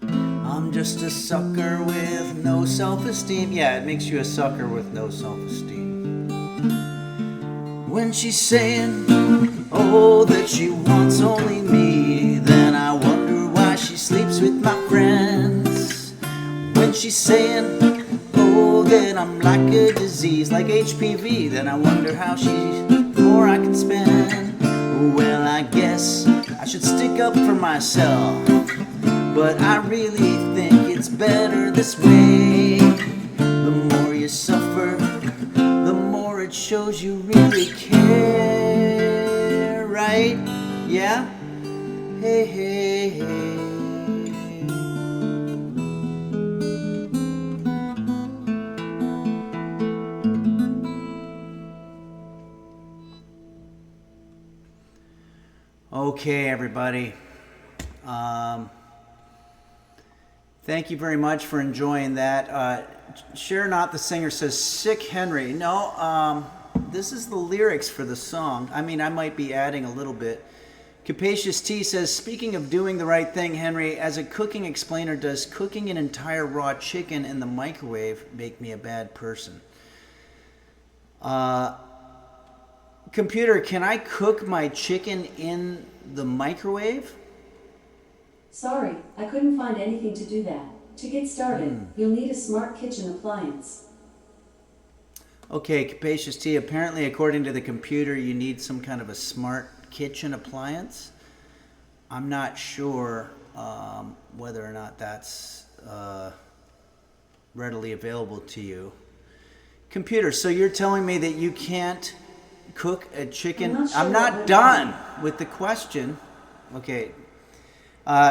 I'm just a sucker with no self-esteem. Yeah, it makes you a sucker with no self-esteem. When she's saying, oh, that she wants only me, then I wonder why she sleeps with my friends. When she's saying, oh, that I'm like a disease, like HPV, then I wonder how more I can spend. Well, I guess I should stick up for myself, but I really think it's better this way. The more you suffer, the more it shows you really care, right? Yeah? Hey, hey, hey. Okay, everybody. Thank you very much for enjoying that. Share Not the Singer says, Sick Henry. No, this is the lyrics for the song. I mean, I might be adding a little bit. Capacious T says, speaking of doing the right thing, Henry, as a cooking explainer, does cooking an entire raw chicken in the microwave make me a bad person? Computer, can I cook my chicken in the microwave? Sorry, I couldn't find anything to do that. To get started, you'll need a smart kitchen appliance. Okay, Capacious T, apparently according to the computer, you need some kind of a smart kitchen appliance. I'm not sure whether or not that's readily available to you. Computer, so you're telling me that you can't cook a chicken? I'm not done with the question. Okay.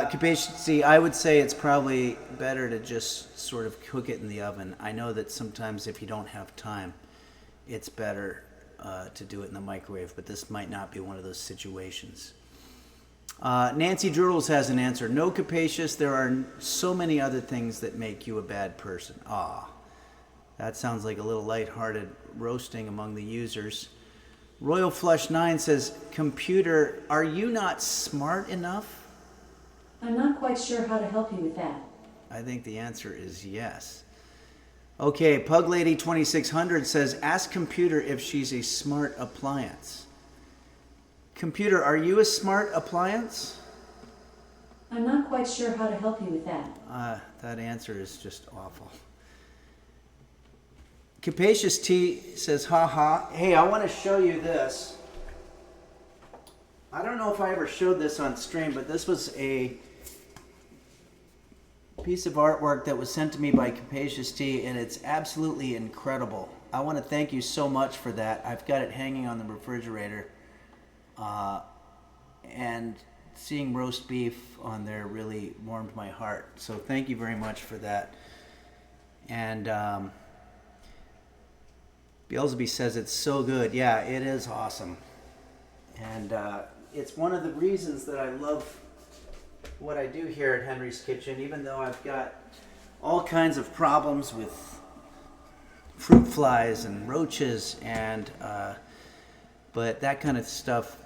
Capacious T, I would say it's probably better to just sort of cook it in the oven. I know that sometimes if you don't have time, it's better to do it in the microwave, but this might not be one of those situations. Nancy Droodles has an answer. No, Capacious, there are so many other things that make you a bad person. That sounds like a little lighthearted roasting among the users. Royal Flush 9 says, Computer, are you not smart enough? I'm not quite sure how to help you with that. I think the answer is yes. Okay, Pug Lady 2600 says, ask Computer if she's a smart appliance. Computer, are you a smart appliance? I'm not quite sure how to help you with that. That answer is just awful. Capacious T says, haha. Hey, I want to show you this. I don't know if I ever showed this on stream, but this was a piece of artwork that was sent to me by Capacious T, and it's absolutely incredible. I want to thank you so much for that. I've got it hanging on the refrigerator, and seeing roast beef on there really warmed my heart. So thank you very much for that. And Beelzebub says it's so good. Yeah, it is awesome. And it's one of the reasons that I love what I do here at Henry's Kitchen, even though I've got all kinds of problems with fruit flies and roaches, and but that kind of stuff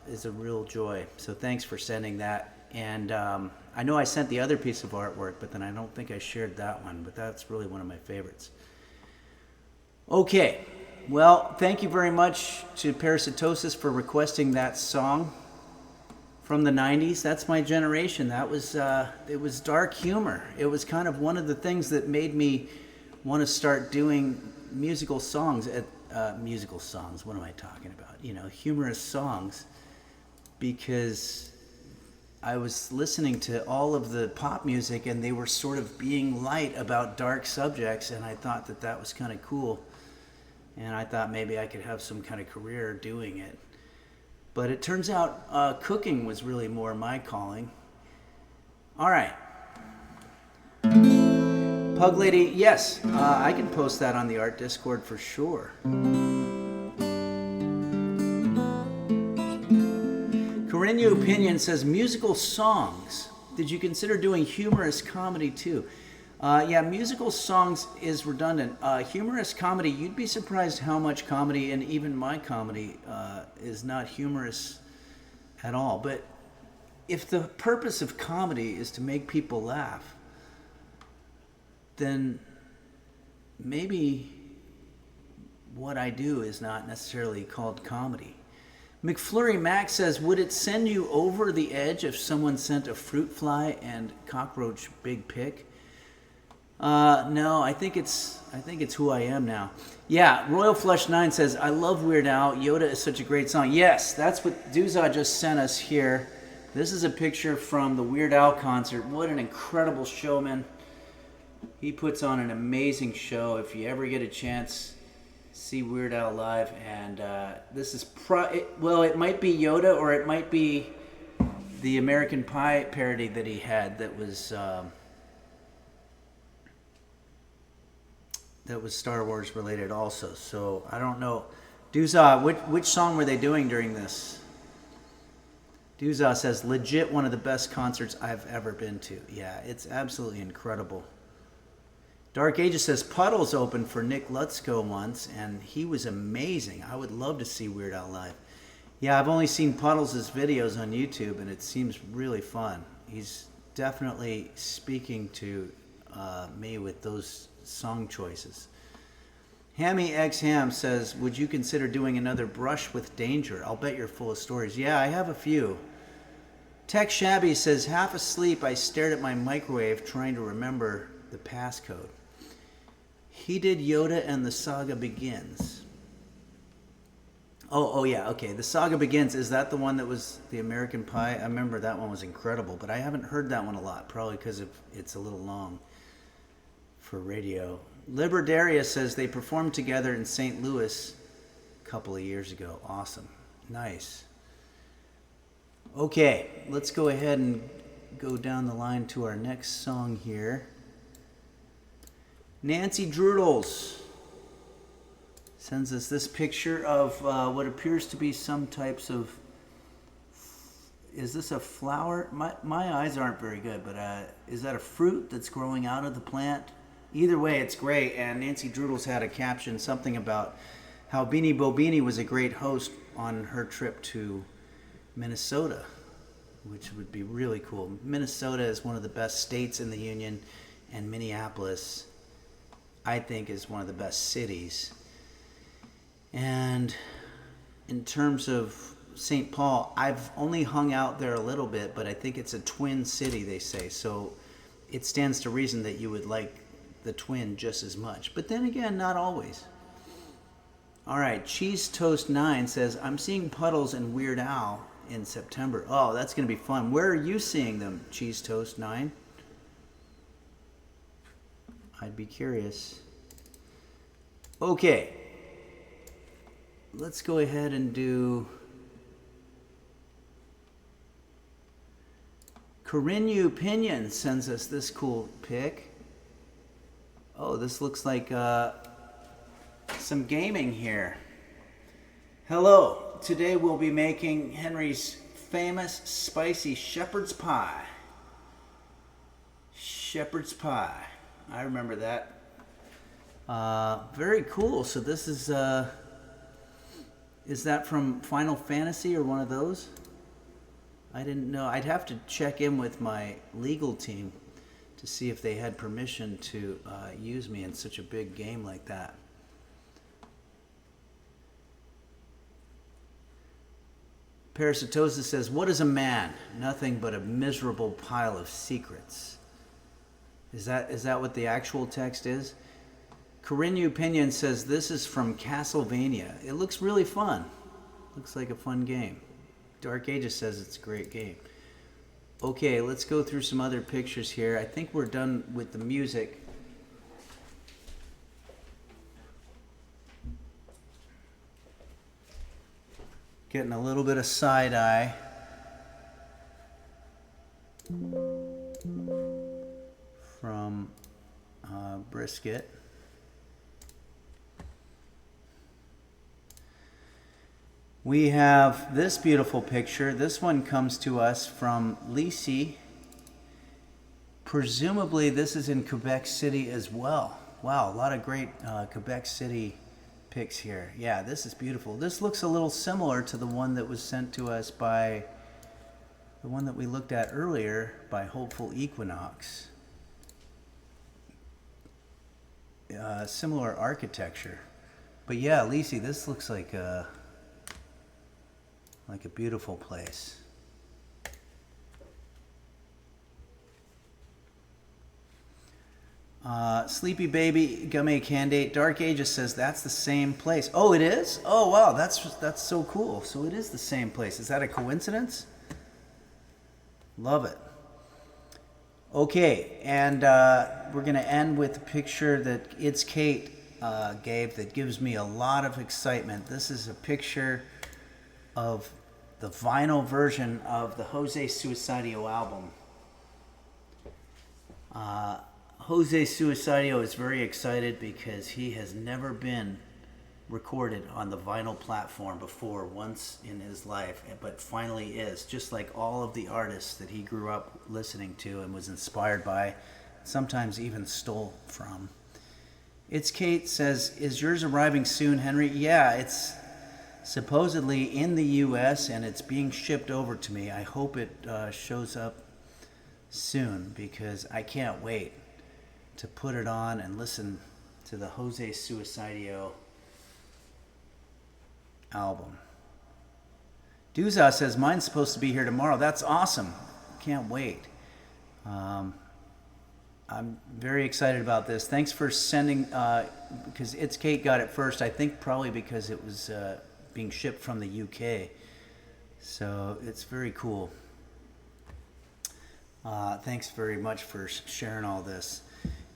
is a real joy. So thanks for sending that. And I know I sent the other piece of artwork, but then I don't think I shared that one, but that's really one of my favorites. Okay, well, thank you very much to Parasitosis for requesting that song from the 90s. That's my generation. That was it was dark humor. It was kind of one of the things that made me want to start doing musical songs. Musical songs, what am I talking about? You know, humorous songs, because I was listening to all of the pop music and they were sort of being light about dark subjects, and I thought that that was kind of cool. And I thought maybe I could have some kind of career doing it. But it turns out cooking was really more my calling. All right. Pug Lady, yes, I can post that on the Art Discord for sure. Corinne Opinion says, musical songs. Did you consider doing humorous comedy too? Yeah, musical songs is redundant. Humorous comedy, you'd be surprised how much comedy, and even my comedy, is not humorous at all. But if the purpose of comedy is to make people laugh, then maybe what I do is not necessarily called comedy. McFlurry Max says, would it send you over the edge if someone sent a fruit fly and cockroach big pic? No, I think it's who I am now. Yeah, Royal Flush 9 says, I love Weird Al. Yoda is such a great song. Yes, that's what Duza just sent us here. This is a picture from the Weird Al concert. What an incredible showman. He puts on an amazing show. If you ever get a chance, see Weird Al live. And this is, it might be Yoda, or it might be the American Pie parody that he had that was Star Wars related also. So I don't know. Duza, which song were they doing during this? Duza says, legit one of the best concerts I've ever been to. Yeah, it's absolutely incredible. Dark Ages says, Puddles opened for Nick Lutzko once, and he was amazing. I would love to see Weird Al live. Yeah, I've only seen Puddles' videos on YouTube, and it seems really fun. He's definitely speaking to me with those song choices. Hammy X Ham says, would you consider doing another Brush with Danger? I'll bet you're full of stories. Yeah, I have a few. Tech Shabby says, half asleep, I stared at my microwave trying to remember the passcode. He did Yoda and the Saga Begins. Oh yeah, okay. The Saga Begins, is that the one that was the American Pie? I remember that one was incredible, but I haven't heard that one a lot, probably because it's a little long for radio. Liberdaria says they performed together in St. Louis a couple of years ago. Awesome. Nice. Okay, let's go ahead and go down the line to our next song here. Nancy Droodles sends us this picture of what appears to be some types of... Is this a flower? My eyes aren't very good, but is that a fruit that's growing out of the plant? Either way, it's great. And Nancy Droodles had a caption, something about how Beanie Bobini was a great host on her trip to Minnesota, which would be really cool. Minnesota is one of the best states in the Union, and Minneapolis, I think, is one of the best cities. And in terms of St. Paul, I've only hung out there a little bit, but I think it's a twin city, they say. So it stands to reason that you would like the twin just as much. But then again, not always. All right, Cheese Toast 9 says, I'm seeing Puddles and Weird Al in September. Oh, that's going to be fun. Where are you seeing them, Cheese Toast 9? I'd be curious. Okay. Let's go ahead and do... Corinu Pinion sends us this cool pic. Oh, this looks like some gaming here. Hello. Today we'll be making Henry's famous spicy shepherd's pie. Shepherd's pie. I remember that. Very cool. So this is that from Final Fantasy or one of those? I didn't know. I'd have to check in with my legal team to see if they had permission to use me in such a big game like that. Parasitosis says, what is a man? Nothing but a miserable pile of secrets. Is that what the actual text is? Corinu Pinion says, this is from Castlevania. It looks really fun. Looks like a fun game. Dark Ages says it's a great game. Okay, let's go through some other pictures here. I think we're done with the music. Getting a little bit of side-eye. From Brisket. We have this beautiful picture. This one comes to us from Lisi. Presumably this is in Quebec City as well. Wow, a lot of great Quebec City pics here. Yeah, this is beautiful. This looks a little similar to the one that was sent to us by the one that we looked at earlier by Hopeful Equinox. Similar architecture. But yeah, Lisi, this looks like a beautiful place. Sleepy Baby Gummy Candate Dark Ages says that's the same place. Oh, it is? Oh, wow, that's so cool. So it is the same place. Is that a coincidence? Love it. Okay, and we're going to end with a picture that It's Kate gave that gives me a lot of excitement. This is a picture of the vinyl version of the Jose Suicidio album. Jose Suicidio is very excited because he has never been recorded on the vinyl platform before once in his life, but finally is, just like all of the artists that he grew up listening to and was inspired by, sometimes even stole from. It's Kate says, is yours arriving soon, Henry? Yeah, it's supposedly in the US and it's being shipped over to me. I hope it shows up soon because I can't wait to put it on and listen to the Jose Suicidio album. Duza says, mine's supposed to be here tomorrow. That's awesome. Can't wait. I'm very excited about this. Thanks for sending, because It's Kate got it first. I think probably because it was being shipped from the UK. So it's very cool. Thanks very much for sharing all this.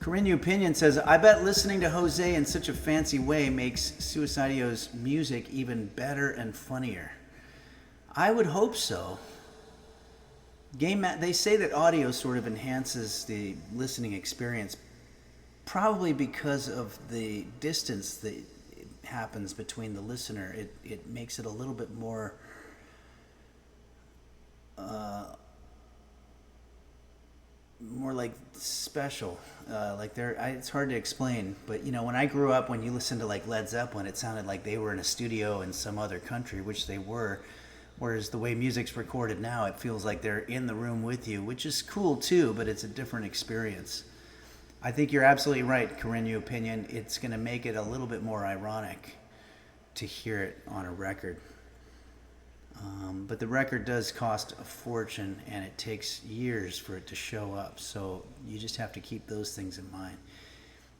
Corinne Opinion says, I bet listening to Jose in such a fancy way makes Suicidio's music even better and funnier. I would hope so. They say that audio sort of enhances the listening experience, probably because of the distance that happens between the listener. It makes it a little bit more like special. It's hard to explain, but you know, when I grew up, when you listened to like Led Zeppelin, it sounded like they were in a studio in some other country, which they were. Whereas the way music's recorded now, it feels like they're in the room with you, which is cool too, but it's a different experience. I think you're absolutely right, Corinne Opinion. It's going to make it a little bit more ironic to hear it on a record. But the record does cost a fortune, and it takes years for it to show up. So you just have to keep those things in mind.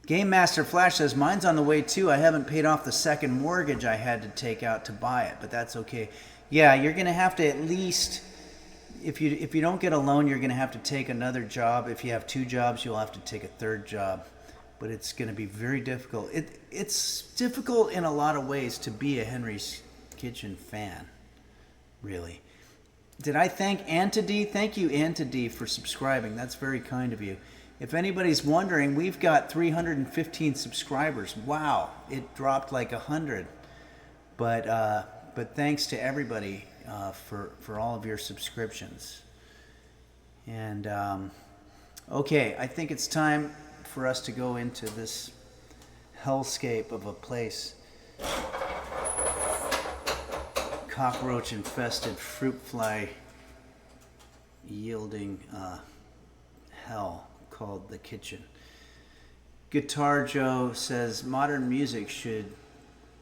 Game Master Flash says, mine's on the way too. I haven't paid off the second mortgage I had to take out to buy it, but that's okay. Yeah, you're going to have to at least, if you don't get a loan, you're going to have to take another job. If you have two jobs, you'll have to take a third job. But it's going to be very difficult. It's difficult in a lot of ways to be a Henry's Kitchen fan, really. Did I thank Antody? Thank you, Antody, for subscribing. That's very kind of you. If anybody's wondering, we've got 315 subscribers. Wow, it dropped like 100. But thanks to everybody for all of your subscriptions. And okay, I think it's time for us to go into this hellscape of a place. Cockroach infested, fruit fly yielding hell called the kitchen. Guitar Joe says modern music should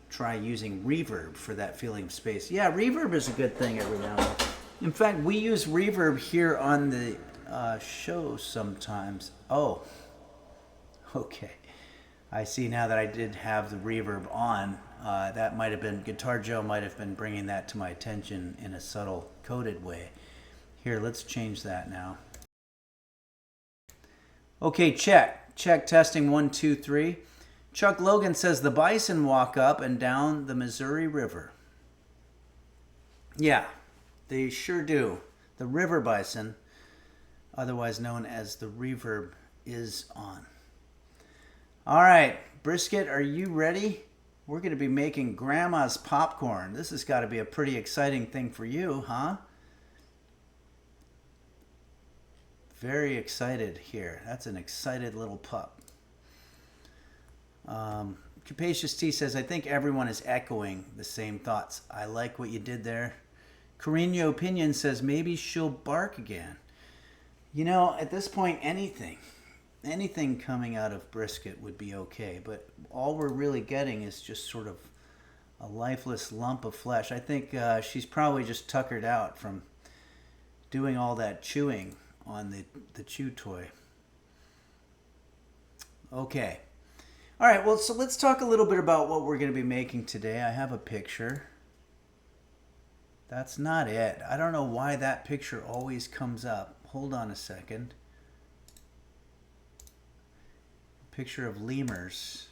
try using reverb for that feeling of space. Yeah, reverb is a good thing every now and then. In fact, we use reverb here on the show sometimes. Oh, okay. I see now that I did have the reverb on. That might have been, Guitar Joe might have been bringing that to my attention in a subtle, coded way. Here, let's change that now. Okay, check. Check, testing 1, 2, 3. Chuck Logan says the bison walk up and down the Missouri River. Yeah, they sure do. The river bison, otherwise known as the reverb, is on. All right, Brisket, are you ready? We're going to be making Grandma's popcorn. This has got to be a pretty exciting thing for you, huh? Very excited here. That's an excited little pup. Capacious T says, I think everyone is echoing the same thoughts. I like what you did there. Carino Opinion says, maybe she'll bark again. You know, at this point, anything coming out of Brisket would be okay. But all we're really getting is just sort of a lifeless lump of flesh. I think she's probably just tuckered out from doing all that chewing on the chew toy. Okay. All right, well, so let's talk a little bit about what we're going to be making today. I have a picture. That's not it. I don't know why that picture always comes up. Hold on a second. Picture of lemurs.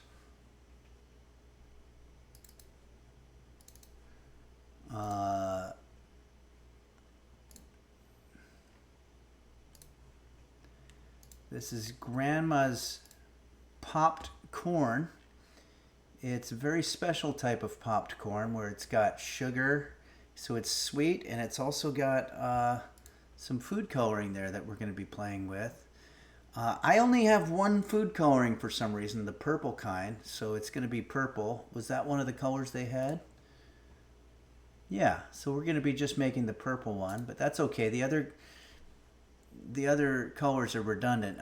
This is Grandma's popped corn. It's a very special type of popped corn where it's got sugar, so it's sweet, and it's also got some food coloring there that we're going to be playing with. I only have one food coloring for some reason, the purple kind, so it's going to be purple. Was that one of the colors they had? Yeah, so we're going to be just making the purple one, but that's okay. The other colors are redundant.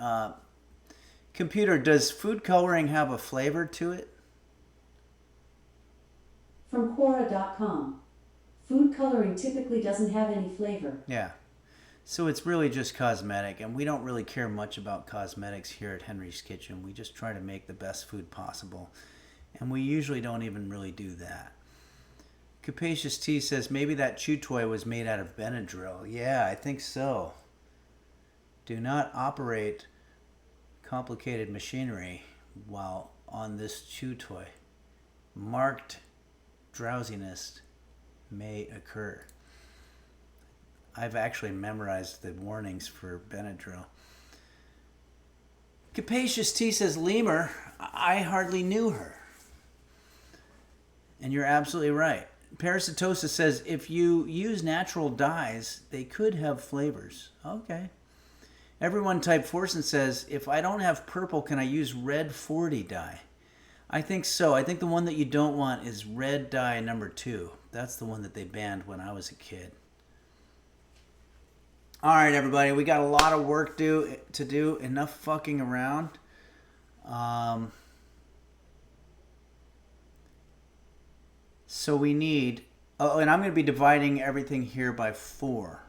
Computer, does food coloring have a flavor to it? From Quora.com. Food coloring typically doesn't have any flavor. Yeah. So it's really just cosmetic, and we don't really care much about cosmetics here at Henry's Kitchen. We just try to make the best food possible, and we usually don't even really do that. Capacious T says maybe that chew toy was made out of Benadryl. Yeah, I think so. Do not operate complicated machinery while on this chew toy. Marked drowsiness may occur. I've actually memorized the warnings for Benadryl. Capacious T says, Lemur, I hardly knew her. And you're absolutely right. Parasitosis says, if you use natural dyes, they could have flavors. Okay. Everyone Type Forsen says, if I don't have purple, can I use red 40 dye? I think so. I think the one that you don't want is red dye number 2. That's the one that they banned when I was a kid. All right, everybody, we got a lot of work to do. Enough fucking around. So we need... Oh, and I'm going to be dividing everything here by 4.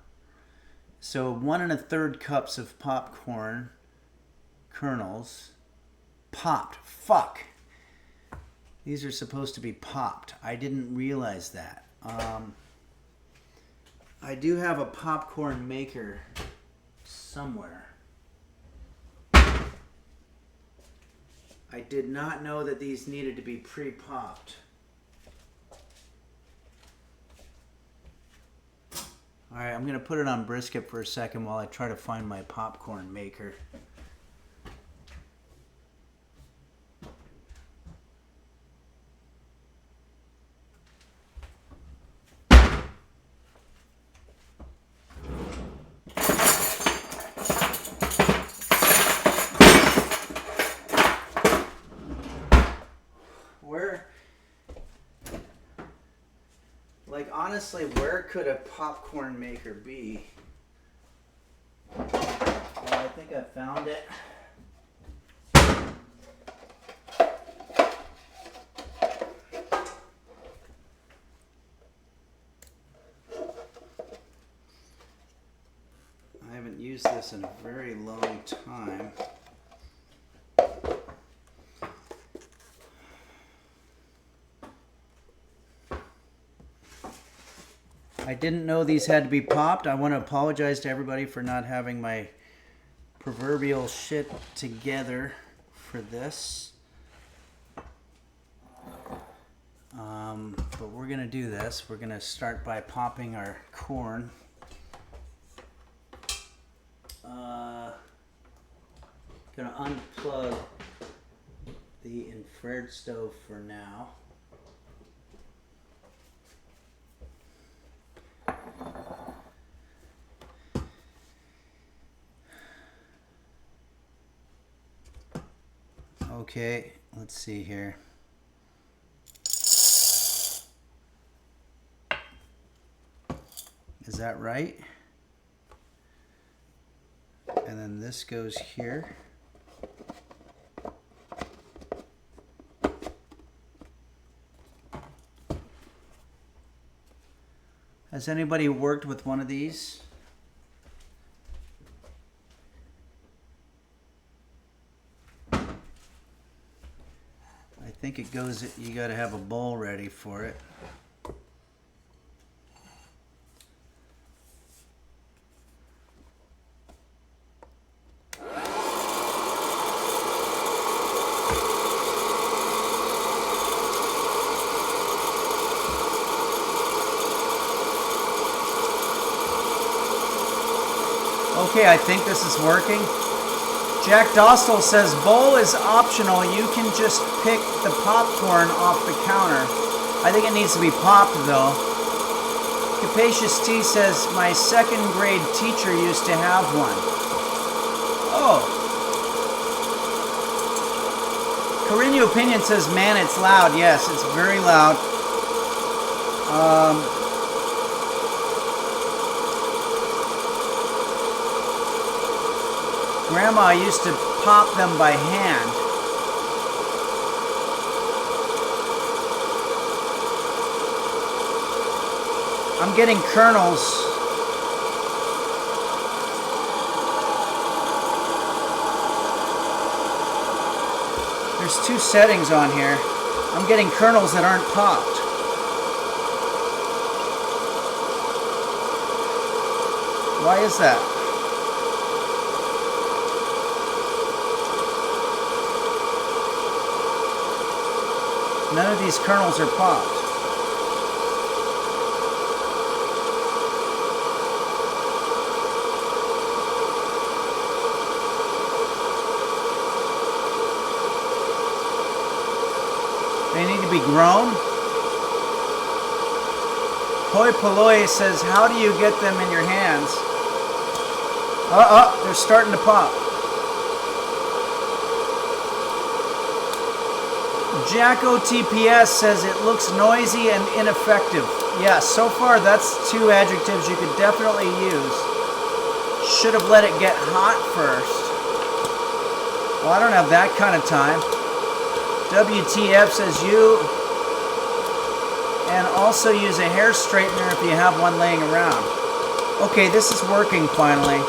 So 1 1/3 cups of popcorn kernels. Popped. Fuck. These are supposed to be popped. I didn't realize that. I do have a popcorn maker somewhere. I did not know that these needed to be pre-popped. Alright, I'm going to put it on brisket for a second while I try to find my popcorn maker. Honestly, where could a popcorn maker be? Well, I think I found it. I haven't used this in a very long time. I didn't know these had to be popped. I want to apologize to everybody for not having my proverbial shit together for this. But we're going to do this. We're going to start by popping our corn. Going to unplug the infrared stove for now. Okay, let's see here. Is that right? And then this goes here. Has anybody worked with one of these? I think it goes, you got to have a bowl ready for it. Okay, I think this is working. Jack Dostal says bowl is optional. You can just pick the popcorn off the counter. I think it needs to be popped though. Capacious T says my second grade teacher used to have one. Oh. Carino Opinion says, man, it's loud. Yes, it's very loud. Grandma used to pop them by hand. I'm getting kernels. There's two settings on here. I'm getting kernels that aren't popped. Why is that? None of these kernels are popped. They need to be grown. Hoi Polloi says, how do you get them in your hands? They're starting to pop. Jacko TPS says it looks noisy and ineffective. Yeah, so far that's two adjectives you could definitely use. Should have let it get hot first. Well, I don't have that kind of time. WTF says you, and also use a hair straightener if you have one laying around. Okay, this is working finally.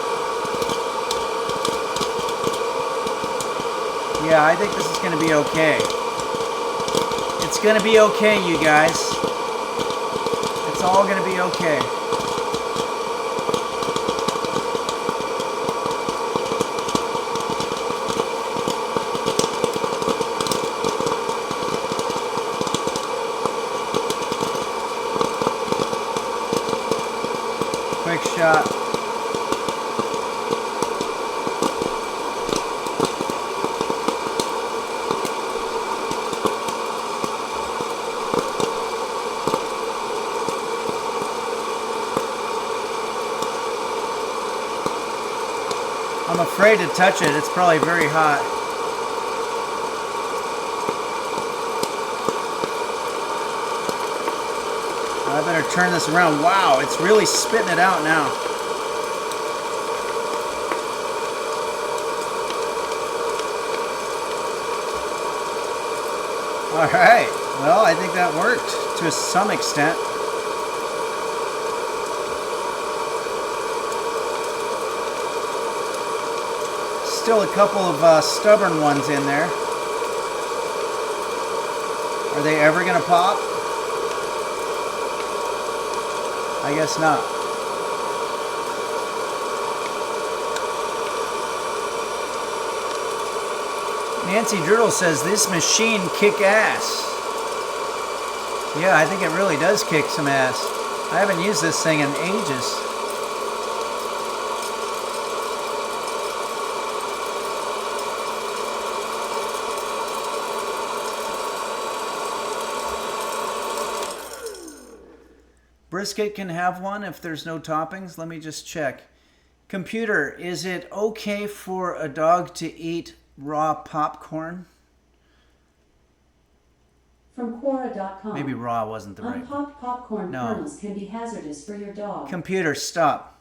Yeah, I think this is going to be okay. It's going to be okay, you guys. It's all going to be okay. Quick shot. I'm afraid to touch it. It's probably very hot. I better turn this around. Wow, it's really spitting it out now. All right. Well, I think that worked to some extent. Still a couple of stubborn ones in there. Are they ever going to pop? I guess not. Nancy Driddle says this machine kick ass. Yeah, I think it really does kick some ass. I haven't used this thing in ages. Brisket can have one if there's no toppings. Let me just check. Computer, is it okay for a dog to eat raw popcorn? From Quora.com. Maybe raw wasn't the right. Unpopped popcorn kernels can be hazardous for your dog. Computer, stop.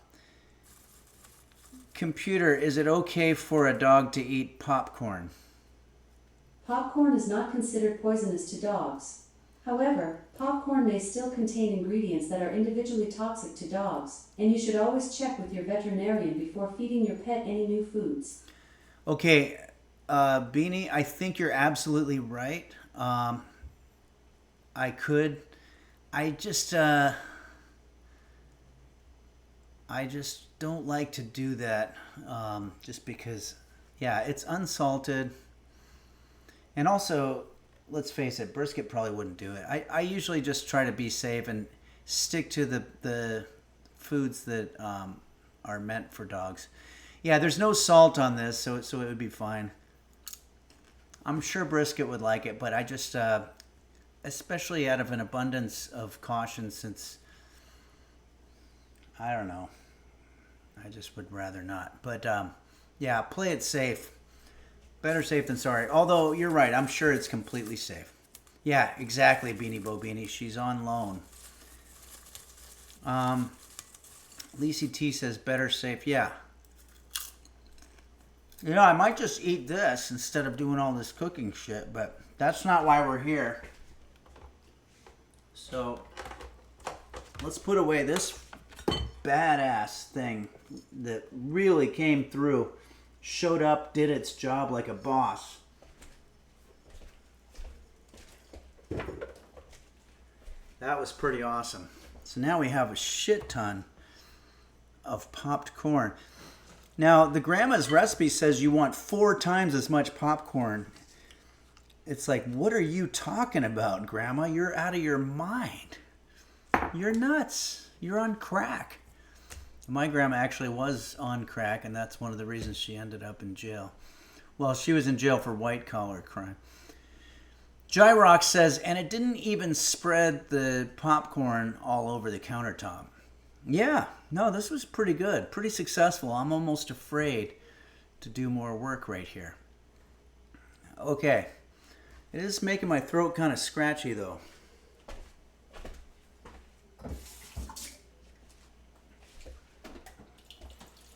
Computer, is it okay for a dog to eat popcorn? Popcorn is not considered poisonous to dogs. However, popcorn may still contain ingredients that are individually toxic to dogs, and you should always check with your veterinarian before feeding your pet any new foods. Okay, Beanie, I think you're absolutely right. I just don't like to do that, just because, yeah, it's unsalted. And also, let's face it, Brisket probably wouldn't do it. I usually just try to be safe and stick to the foods that are meant for dogs. Yeah, there's no salt on this, so it would be fine. I'm sure Brisket would like it, but I just, especially out of an abundance of caution, since, I don't know, I just would rather not. But, yeah, play it safe. Better safe than sorry. Although, you're right, I'm sure it's completely safe. Yeah, exactly, Beanie Bo Beanie. She's on loan. Lacey T says better safe. Yeah. You know, I might just eat this instead of doing all this cooking shit, but that's not why we're here. So, let's put away this badass thing that really came through, showed up, did its job like a boss. That was pretty awesome. So now we have a shit ton of popped corn. Now, the grandma's recipe says you want 4 times as much popcorn. It's like, what are you talking about, Grandma? You're out of your mind. You're nuts. You're on crack. My grandma actually was on crack, and that's one of the reasons she ended up in jail. Well, she was in jail for white-collar crime. Jyrox says, and it didn't even spread the popcorn all over the countertop. Yeah, no, this was pretty good, pretty successful. I'm almost afraid to do more work right here. Okay, it is making my throat kind of scratchy though.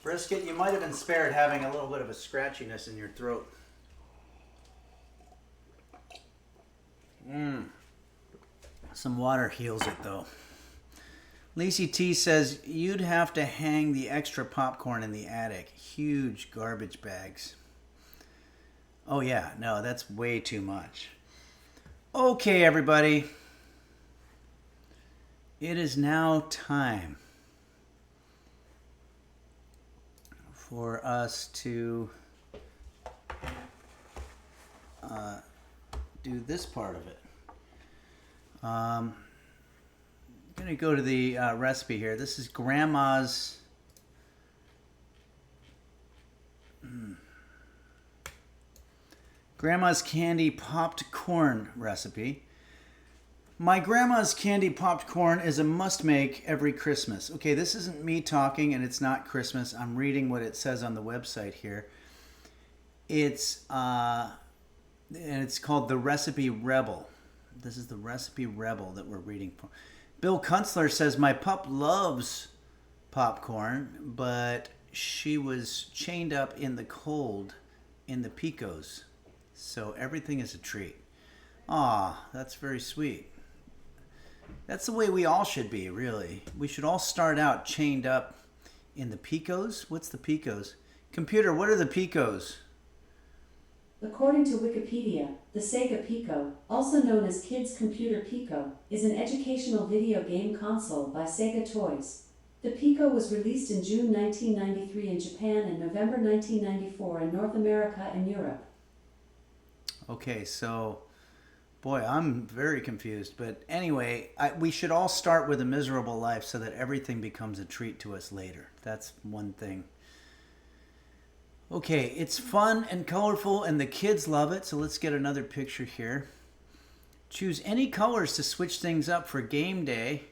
Brisket, you might have been spared having a little bit of a scratchiness in your throat. Some water heals it though. Lacey T says, you'd have to hang the extra popcorn in the attic. Huge garbage bags. Oh yeah, no, that's way too much. Okay, everybody. It is now time for us to do this part of it. I'm going to go to the recipe here. This is Grandma's Grandma's Candy Popped Corn recipe. My grandma's candy popped corn is a must make every Christmas. Okay, this isn't me talking and it's not Christmas. I'm reading what it says on the website here. It's and it's called the Recipe Rebel. This is the Recipe Rebel that we're reading from. Bill Kunstler says, my pup loves popcorn, but she was chained up in the cold in the Picos. So everything is a treat. Aw, that's very sweet. That's the way we all should be, really. We should all start out chained up in the Picos. What's the Picos? Computer, what are the Picos? According to Wikipedia, the Sega Pico, also known as Kids Computer Pico, is an educational video game console by Sega Toys. The Pico was released in June 1993 in Japan and November 1994 in North America and Europe. Okay, so, boy, I'm very confused. But anyway, we should all start with a miserable life so that everything becomes a treat to us later. That's one thing. Okay, it's fun and colorful and the kids love it. So let's get another picture here. Choose any colors to switch things up for game day,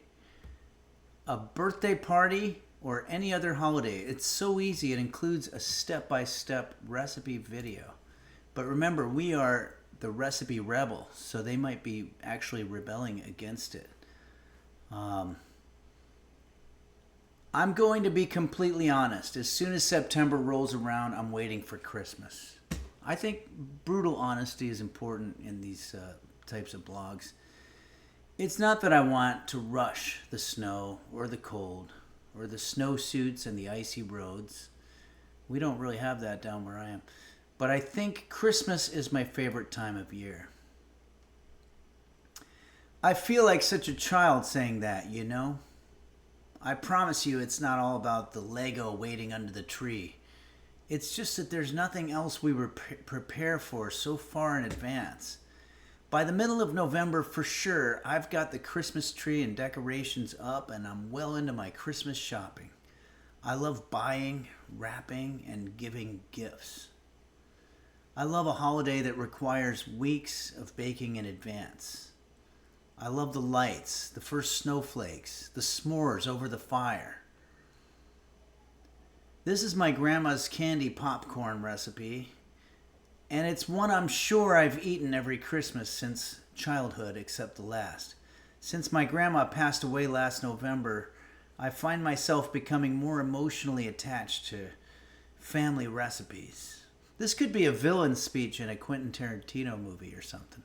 a birthday party, or any other holiday. It's so easy. It includes a step-by-step recipe video. But remember, we are the Recipe Rebel, so they might be actually rebelling against it. I'm going to be completely honest. As soon as September rolls around, I'm waiting for Christmas. I think brutal honesty is important in these types of blogs. It's not that I want to rush the snow or the cold or the snowsuits and the icy roads. We don't really have that down where I am. But I think Christmas is my favorite time of year. I feel like such a child saying that, you know? I promise you it's not all about the Lego waiting under the tree. It's just that there's nothing else we prepare for so far in advance. By the middle of November, for sure, I've got the Christmas tree and decorations up and I'm well into my Christmas shopping. I love buying, wrapping, and giving gifts. I love a holiday that requires weeks of baking in advance. I love the lights, the first snowflakes, the s'mores over the fire. This is my grandma's candy popcorn recipe, and it's one I'm sure I've eaten every Christmas since childhood, except the last. Since my grandma passed away last November, I find myself becoming more emotionally attached to family recipes. This could be a villain speech in a Quentin Tarantino movie or something.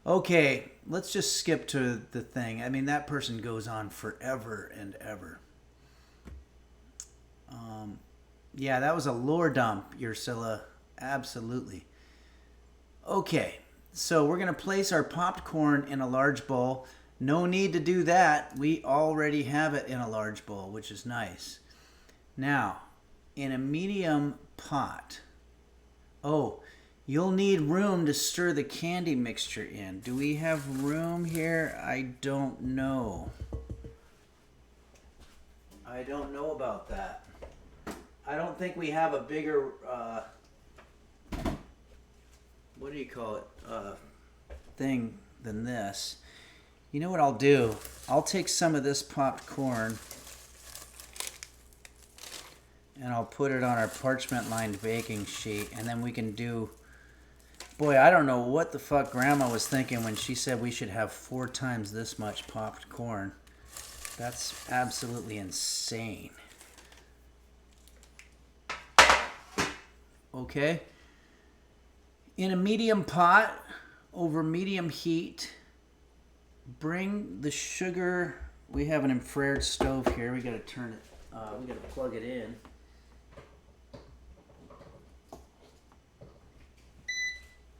Okay, let's just skip to the thing. I mean, that person goes on forever and ever. Yeah, that was a lore dump, Ursula. Absolutely. Okay, so we're going to place our popped corn in a large bowl. No need to do that. We already have it in a large bowl, which is nice. Now, in a medium pot. Oh, you'll need room to stir the candy mixture in. Do we have room here? I don't know. I don't know about that. I don't think we have a bigger, what do you call it, thing than this. You know what I'll do? I'll take some of this popped corn and I'll put it on our parchment-lined baking sheet, and then we can do... Boy, I don't know what the fuck Grandma was thinking when she said we should have 4 times this much popped corn. That's absolutely insane. Okay. In a medium pot, over medium heat, bring the sugar. We have an infrared stove here. We gotta turn it, we gotta plug it in.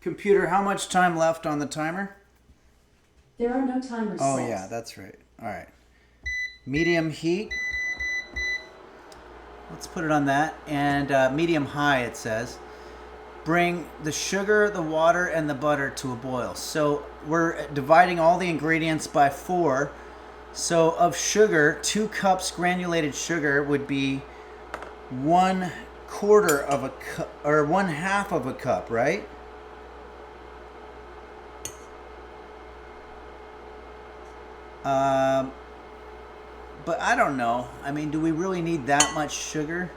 Computer, how much time left on the timer? There are no timers Oh set. yeah, that's right. All right. Medium heat. Let's put it on that. And medium high, it says. Bring the sugar, the water, and the butter to a boil. So we're dividing all the ingredients by 4. So of sugar, 2 cups granulated sugar would be 1/4 of a cup, or 1/2 of a cup, right? But I don't know. I mean, do we really need that much sugar?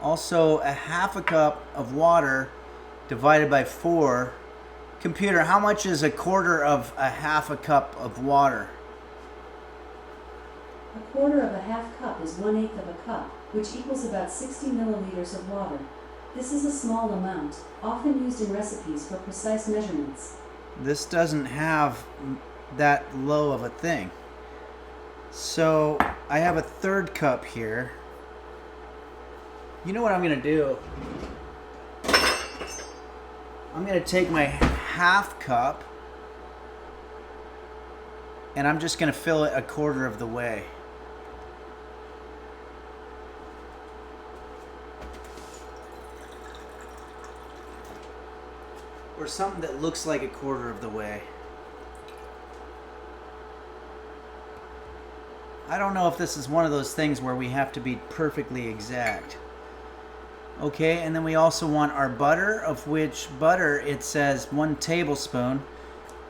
Also, 1/2 cup of water divided by 4. Computer, how much is 1/4 of 1/2 cup of water? 1/4 of a half cup is 1/8 of a cup, which equals about 60 milliliters of water. This is a small amount, often used in recipes for precise measurements. This doesn't have that low of a thing. So I have a 1/3 cup here. You know what I'm gonna do? I'm gonna take my 1/2 cup and I'm just gonna fill it 1/4 of the way. Or something that looks like 1/4 of the way. I don't know if this is one of those things where we have to be perfectly exact. Okay, and then we also want our butter, of which butter, it says 1 tablespoon.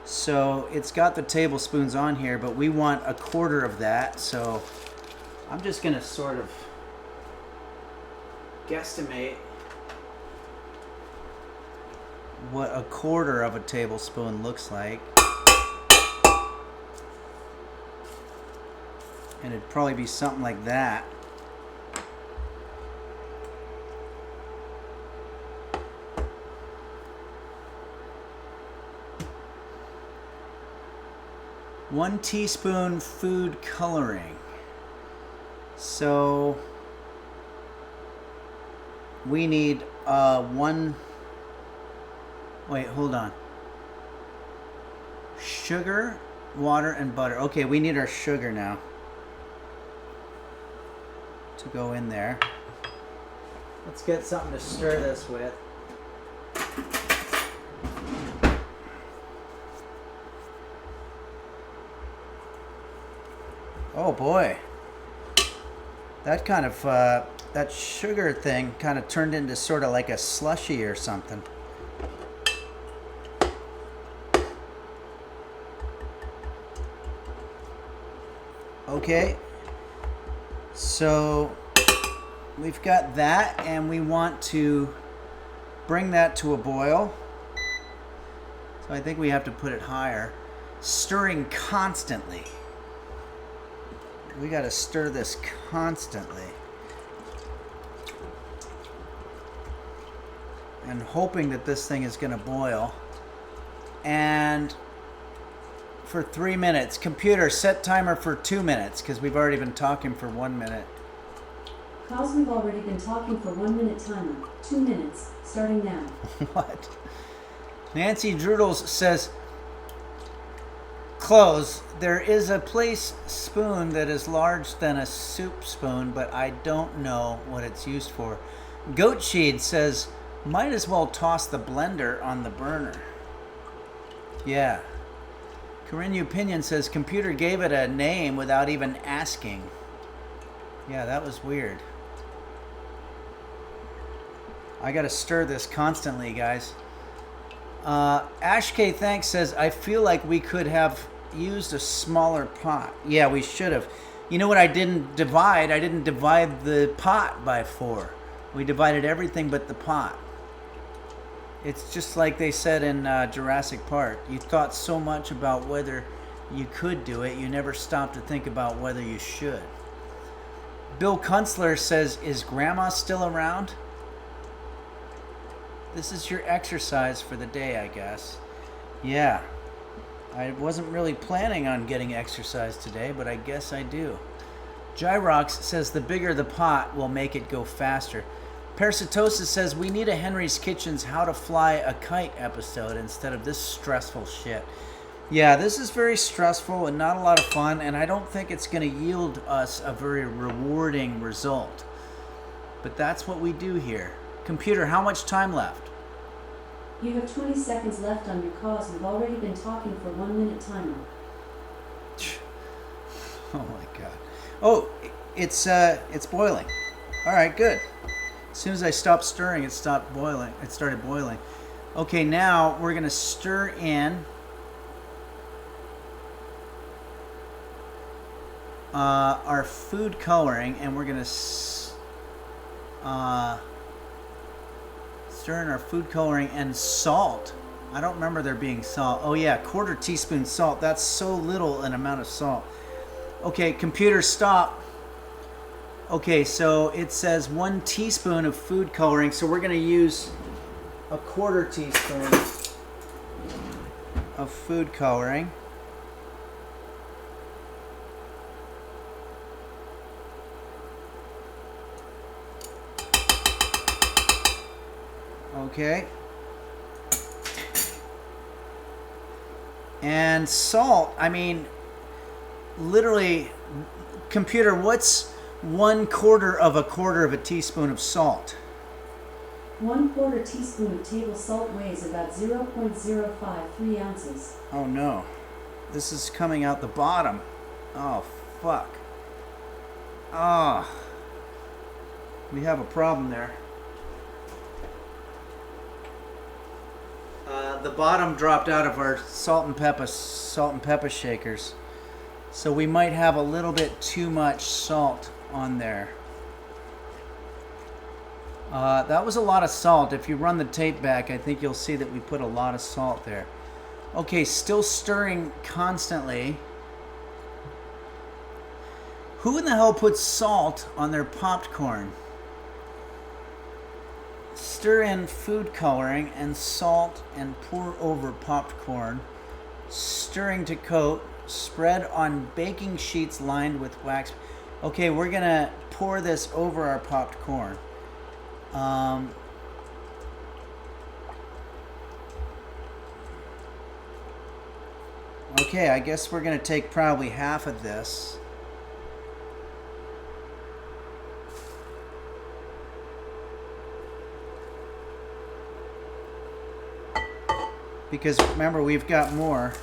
So it's got the tablespoons on here, but we want 1/4 of that. So I'm just going to sort of guesstimate what 1/4 of a tablespoon looks like. And it'd probably be something like that. One teaspoon food coloring. So we need wait, hold on. Sugar, water, and butter. Okay, we need our sugar now to go in there. Let's get something to stir this with. Oh boy. That kind of, that sugar thing kind of turned into sort of like a slushy or something. Okay. So we've got that, and we want to bring that to a boil. So I think we have to put it higher. Stirring constantly. We got to stir this constantly. And hoping that this thing is going to boil. And for 3 minutes. Computer, set timer for 2 minutes, because we've already been talking for 1 minute. Cause we've already been talking for 1 minute timer. 2 minutes, starting now. What? Nancy Droodles says, close. There is a place spoon that is large than a soup spoon, but I don't know what it's used for. Goat Sheed says, might as well toss the blender on the burner. Yeah. Corinne Opinion says, computer gave it a name without even asking. Yeah, that was weird. I gotta stir this constantly, guys. Ash K Thanks says, I feel like we could have used a smaller pot. Yeah, we should have. You know what I didn't divide? I didn't divide the pot by 4. We divided everything but the pot. It's just like they said in Jurassic Park. You thought so much about whether you could do it, you never stopped to think about whether you should. Bill Kunstler says, is Grandma still around? This is your exercise for the day, I guess. Yeah. I wasn't really planning on getting exercise today, but I guess I do. Gyrox says the bigger the pot will make it go faster. Parasitosis says we need a Henry's Kitchen's How to Fly a Kite episode instead of this stressful shit. Yeah, this is very stressful and not a lot of fun, and I don't think it's going to yield us a very rewarding result. But that's what we do here. Computer, how much time left? You have 20 seconds left on your cause. We've already been talking for 1 minute timer. Oh my god. Oh, it's boiling. All right, good. As soon as I stopped stirring, it stopped boiling. It started boiling. Okay, now we're going to stir in our food coloring, and we're going to stir in our food coloring and salt. I don't remember there being salt. Oh yeah, 1/4 teaspoon salt. That's so little an amount of salt. Okay, computer, stop. Okay, so it says 1 teaspoon of food coloring, so we're going to use a 1/4 teaspoon of food coloring. Okay. And salt, I mean, literally, computer, what's 1/4 of a 1/4 of a teaspoon of salt? 1/4 teaspoon of table salt weighs about 0.053 ounces. Oh no. This is coming out the bottom. Oh, fuck. Ah. Oh. We have a problem there. The bottom dropped out of our salt and pepper shakers. So we might have a little bit too much salt on there. That was a lot of salt. If you run the tape back, I think you'll see that we put a lot of salt there. Okay, still stirring constantly. Who in the hell puts salt on their popped corn? Stir in food coloring and salt and pour over popped corn. Stirring to coat. Spread on baking sheets lined with wax. Okay, we're going to pour this over our popped corn. Okay, I guess we're going to take probably half of this. Because remember, we've got more.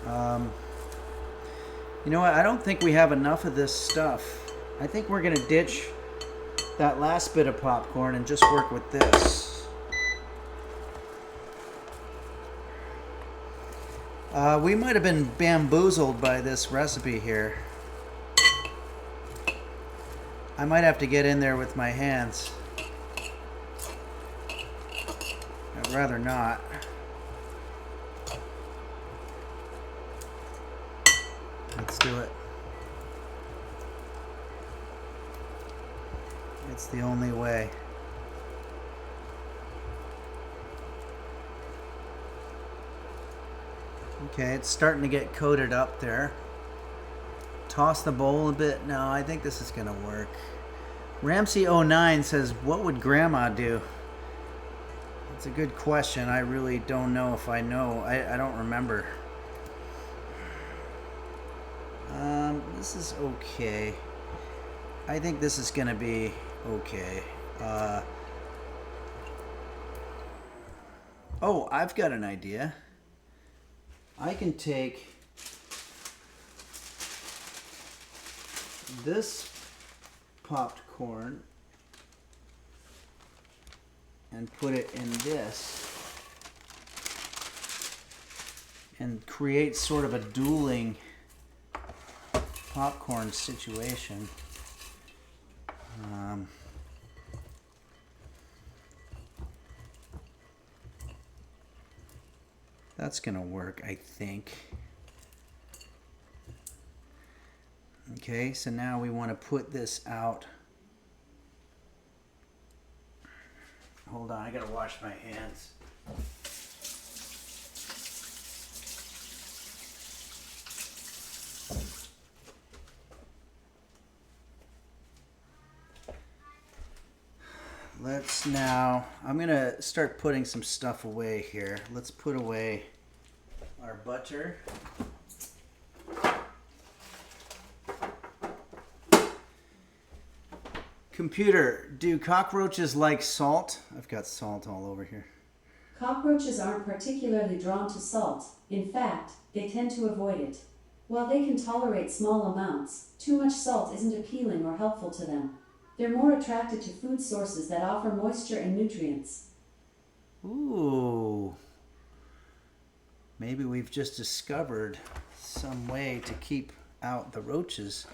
You know what? I don't think we have enough of this stuff. I think we're going to ditch that last bit of popcorn and just work with this. We might have been bamboozled by this recipe here. I might have to get in there with my hands. I'd rather not. Let's do it. It's the only way. Okay, it's starting to get coated up there. Toss the bowl a bit. No, I think this is going to work. Ramsey09 says, what would Grandma do? That's a good question. I really don't know if I know. I don't remember. This is okay. I think this is going to be okay. Oh, I've got an idea. I can take this popped corn and put it in this and create sort of a dueling popcorn situation. That's gonna work, I think. Okay, so now we want to put this out. Hold on, I gotta wash my hands. Let's now, I'm gonna start putting some stuff away here. Let's put away our butter. Computer, do cockroaches like salt? I've got salt all over here. Cockroaches aren't particularly drawn to salt. In fact, they tend to avoid it. While they can tolerate small amounts, too much salt isn't appealing or helpful to them. They're more attracted to food sources that offer moisture and nutrients. Ooh. Maybe we've just discovered some way to keep out the roaches.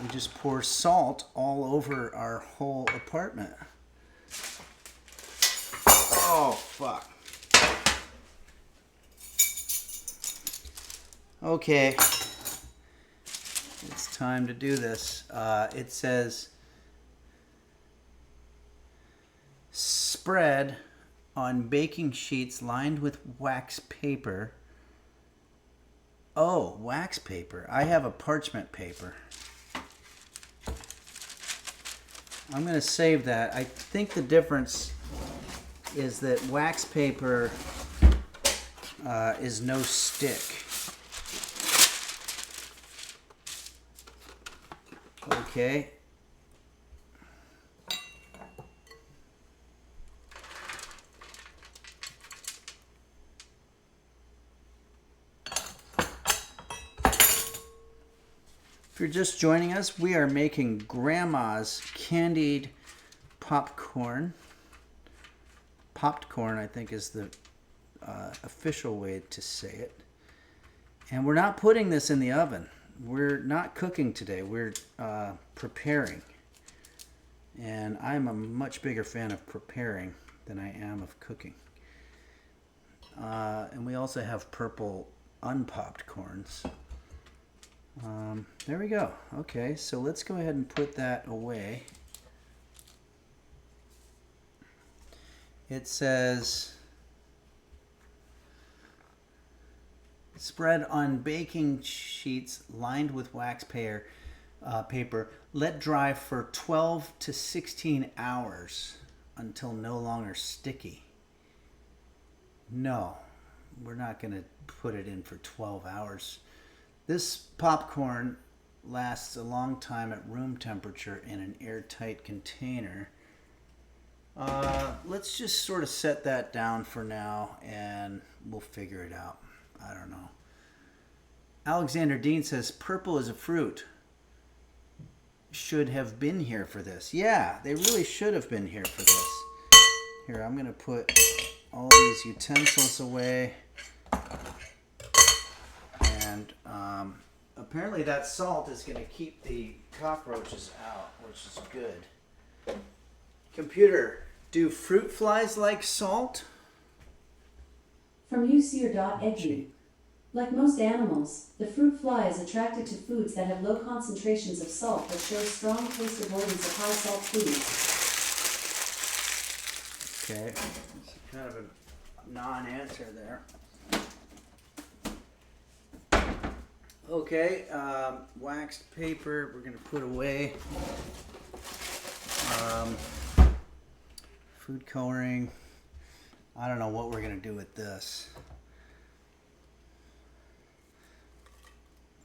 We just pour salt all over our whole apartment. Oh, fuck. Okay. It's time to do this. It says spread on baking sheets lined with wax paper. Oh, wax paper. I have a parchment paper. I'm going to save that. I think the difference is that wax paper is no stick. Okay. If you're just joining us, we are making Grandma's candied popcorn. Popped corn, I think, is the official way to say it. And we're not putting this in the oven. We're not cooking today. We're preparing. And I'm a much bigger fan of preparing than I am of cooking. And we also have purple unpopped corns. There we go. Okay, so let's go ahead and put that away. It says spread on baking sheets lined with wax paper. Let dry for 12 to 16 hours until no longer sticky. No, we're not going to put it in for 12 hours. This popcorn lasts a long time at room temperature in an airtight container. Let's just sort of set that down for now and we'll figure it out. I don't know. Alexander Dean says purple is a fruit. Should have been here for this. Yeah, they really should have been here for this. Here, I'm going to put all these utensils away. And apparently that salt is going to keep the cockroaches out, which is good. Computer, do fruit flies like salt? From useer.edu. Like most animals, the fruit fly is attracted to foods that have low concentrations of salt but show strong taste avoidance of high salt foods. Okay, it's kind of a non-answer there. Okay, waxed paper we're going to put away. Food coloring. I don't know what we're going to do with this.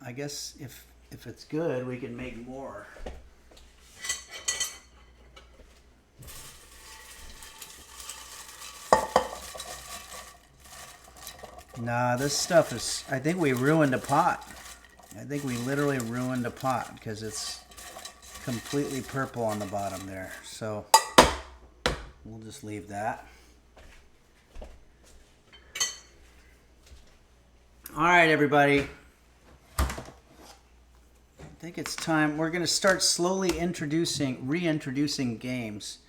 I guess if it's good, we can make more. Nah, this stuff is... I think we ruined a pot. I think we literally ruined a pot because it's completely purple on the bottom there. So we'll just leave that. All right, everybody. I think it's time. We're going to start slowly reintroducing games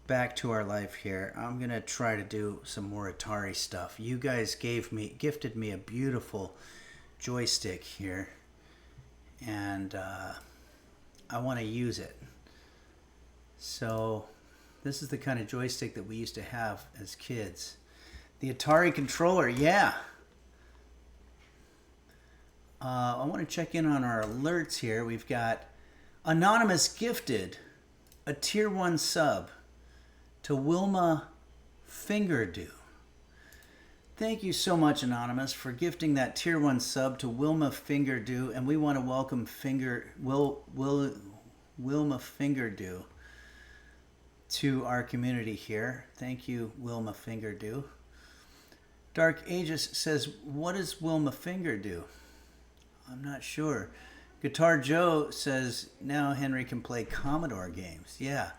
back to our life here. I'm going to try to do some more Atari stuff. You guys gifted me a beautiful joystick here, and I want to use it. So this is the kind of joystick that we used to have as kids. The Atari controller, yeah. I want to check in on our alerts here. We've got Anonymous gifted a tier 1 sub to Wilma Fingerdew. Thank you so much, Anonymous, for gifting that tier 1 sub to Wilma Fingerdew, and we want to welcome Wilma Fingerdew to our community here. Thank you, Wilma Fingerdew. Dark Aegis says, what does Wilma Fingerdew? I'm not sure. Guitar Joe says, now Henry can play Commodore games. Yeah.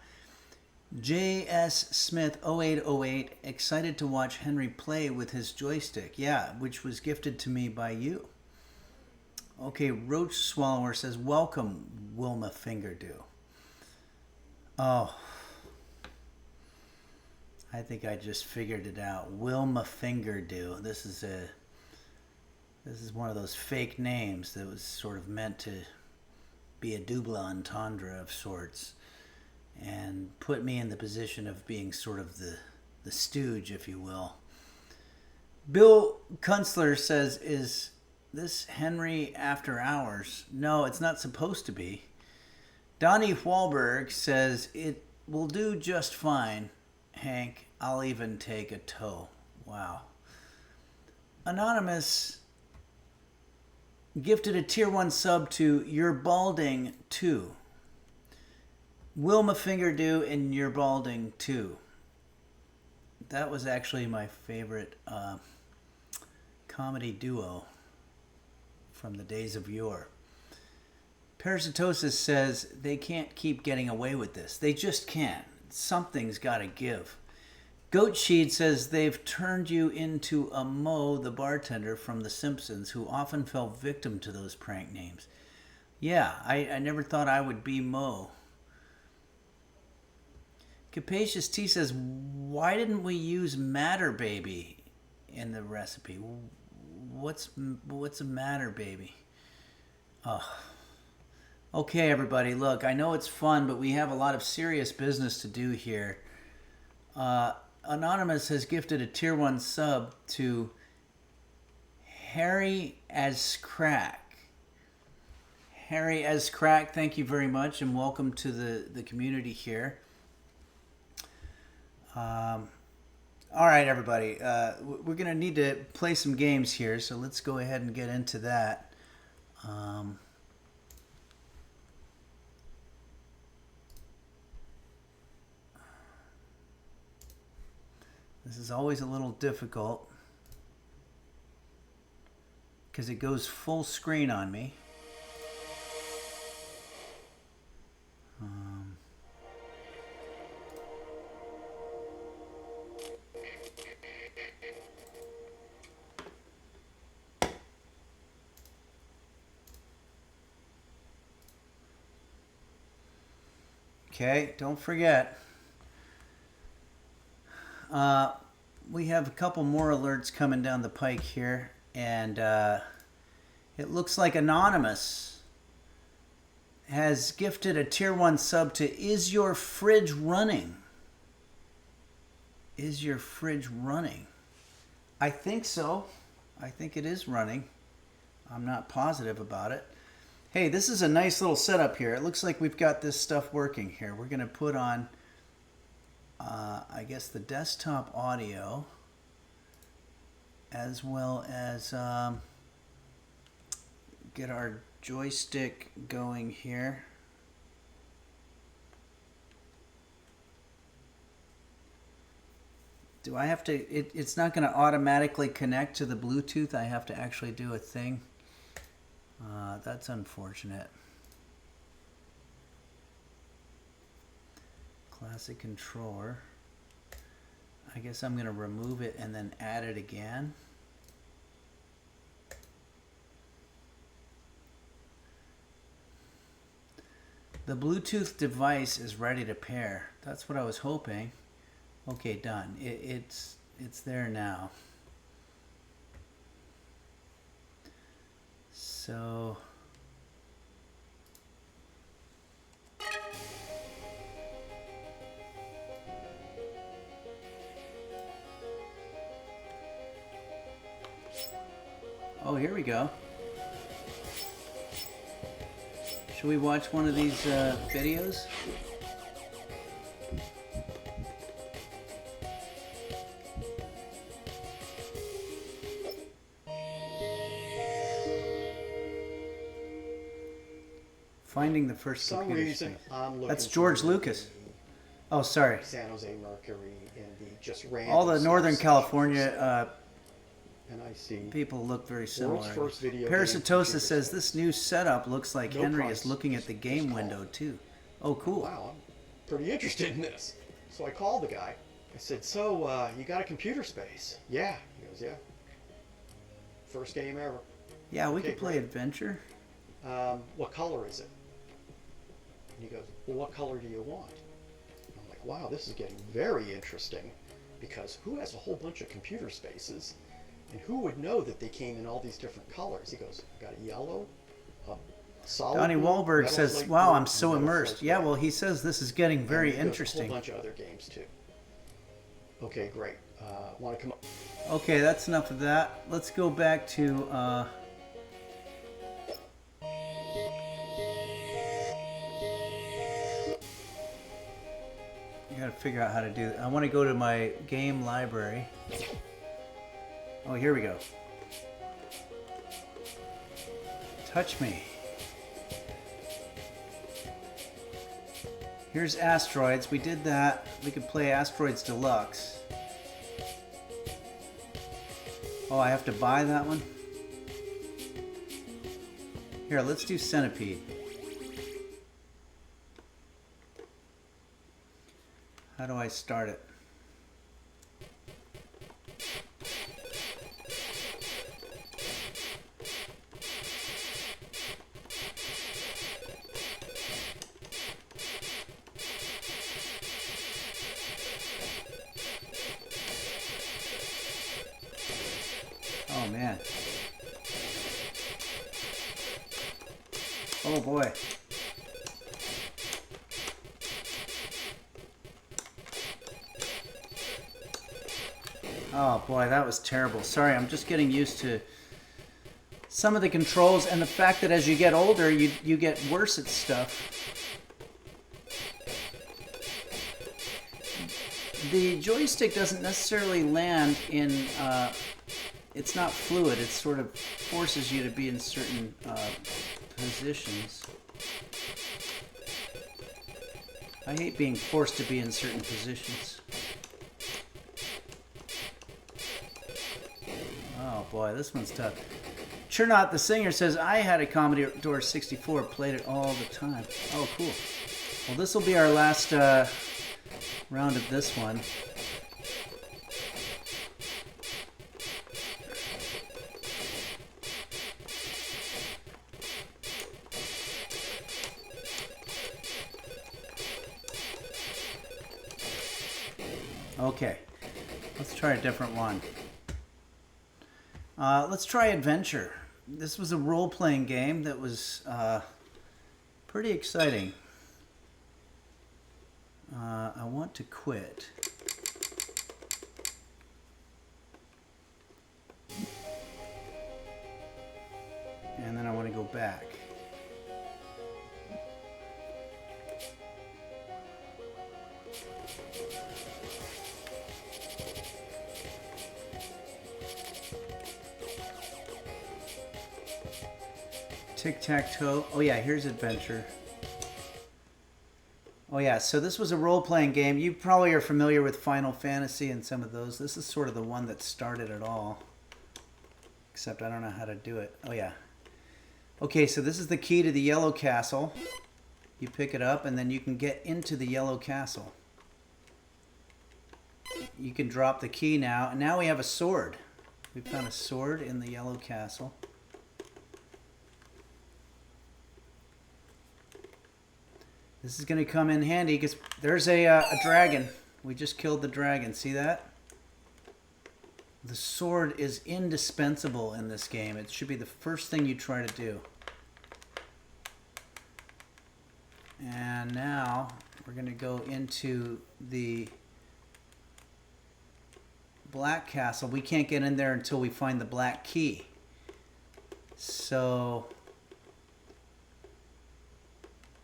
J.S. Smith 0808, excited to watch Henry play with his joystick. Yeah, which was gifted to me by you. Okay, Roach Swallower says, welcome, Wilma Fingerdew. Oh, I think I just figured it out. Wilma Fingerdew. This is one of those fake names that was sort of meant to be a double entendre of sorts and put me in the position of being sort of the stooge, if you will. Bill Kunstler says, is this Henry After Hours? No, it's not supposed to be. Donnie Wahlberg says, it will do just fine, Hank. I'll even take a tow. Wow. Anonymous gifted a tier 1 sub to You're Balding 2. Wilma Fingerdew and You're Balding 2. That was actually my favorite comedy duo from the days of yore. Parasitosis says they can't keep getting away with this. They just can't. Something's got to give. Goat Sheed says they've turned you into a Moe, the bartender from The Simpsons, who often fell victim to those prank names. Yeah, I never thought I would be Moe. Capacious T says, why didn't we use Matter Baby in the recipe? What's a Matter Baby? Oh. Okay, everybody, look, I know it's fun, but we have a lot of serious business to do here. Anonymous has gifted a tier 1 sub to Harry as Crack. Harry as Crack, thank you very much, and welcome to the community here. All right, everybody, we're going to need to play some games here, so let's go ahead and get into that. This is always a little difficult. because it goes full screen on me. Okay, don't forget. We have a couple more alerts coming down the pike here, and it looks like Anonymous has gifted a tier 1 sub to Is Your Fridge Running? Is your fridge running? I think so. I think it is running. I'm not positive about it. Hey, this is a nice little setup here. It looks like we've got this stuff working here. We're going to put on, I guess, the desktop audio, as well as get our joystick going here. Do I have to, it's not going to automatically connect to the Bluetooth. I have to actually do a thing. That's unfortunate. Classic controller. I guess I'm going to remove it and then add it again. The Bluetooth device is ready to pair. That's what I was hoping. Okay, done. It's there now. So oh, here we go. Should we watch one of these videos? Finding the first For some computer reason, space. I'm looking That's George for Lucas. Oh, sorry. San Jose Mercury and the just random All the Northern stuff. California And I see people look very similar. World's first video game Parasitosa computer says space. this new setup looks like No Henry price, is looking at the game just window call. too. Oh, cool. wow, I'm pretty interested in this. So I called the guy. I said, so you got a computer space? Yeah. He goes, yeah. First game ever. Yeah, we Okay, could play great. Adventure. What color is it? And he goes, well, what color do you want? And I'm like, wow, this is getting very interesting, because who has a whole bunch of computer spaces, and who would know that they came in all these different colors? He goes, I got a yellow, a solid Donnie blue, Wahlberg metal says, slate "Wow, blue, I'm so and metal immersed." slate Yeah, gray." well, he says this is getting And very he goes, A interesting. whole bunch of other games too. Okay, great. Want to come up? Okay, that's enough of that. Let's go back to I gotta figure out how to do that. I want to go to my game library. Oh, here we go. Touch me. Here's Asteroids. We did that. We could play Asteroids Deluxe. Oh, I have to buy that one? Here, let's do Centipede. How do I start it? Oh man. Oh boy. Oh boy, that was terrible. Sorry, I'm just getting used to some of the controls and the fact that as you get older, you get worse at stuff. The joystick doesn't necessarily land in, it's not fluid, it sort of forces you to be in certain positions. I hate being forced to be in certain positions. Oh boy, this one's tough. Chernoff, the singer, says, I had a Commodore 64, played it all the time. Oh, cool. Well, this will be our last round of this one. Okay, let's try a different one. Let's try Adventure. This was a role-playing game that was pretty exciting. I want to quit. And then I want to go back. Tic-tac-toe. Oh yeah, here's Adventure. Oh yeah, so this was a role-playing game. You probably are familiar with Final Fantasy and some of those. This is sort of the one that started it all. Except I don't know how to do it. Oh yeah. Okay, so this is the key to the Yellow Castle. You pick it up and then you can get into the Yellow Castle. You can drop the key now. And now we have a sword. We found a sword in the Yellow Castle. This is going to come in handy because there's a dragon. We just killed the dragon. See that? The sword is indispensable in this game. It should be the first thing you try to do. And now we're going to go into the Black Castle. We can't get in there until we find the black key. So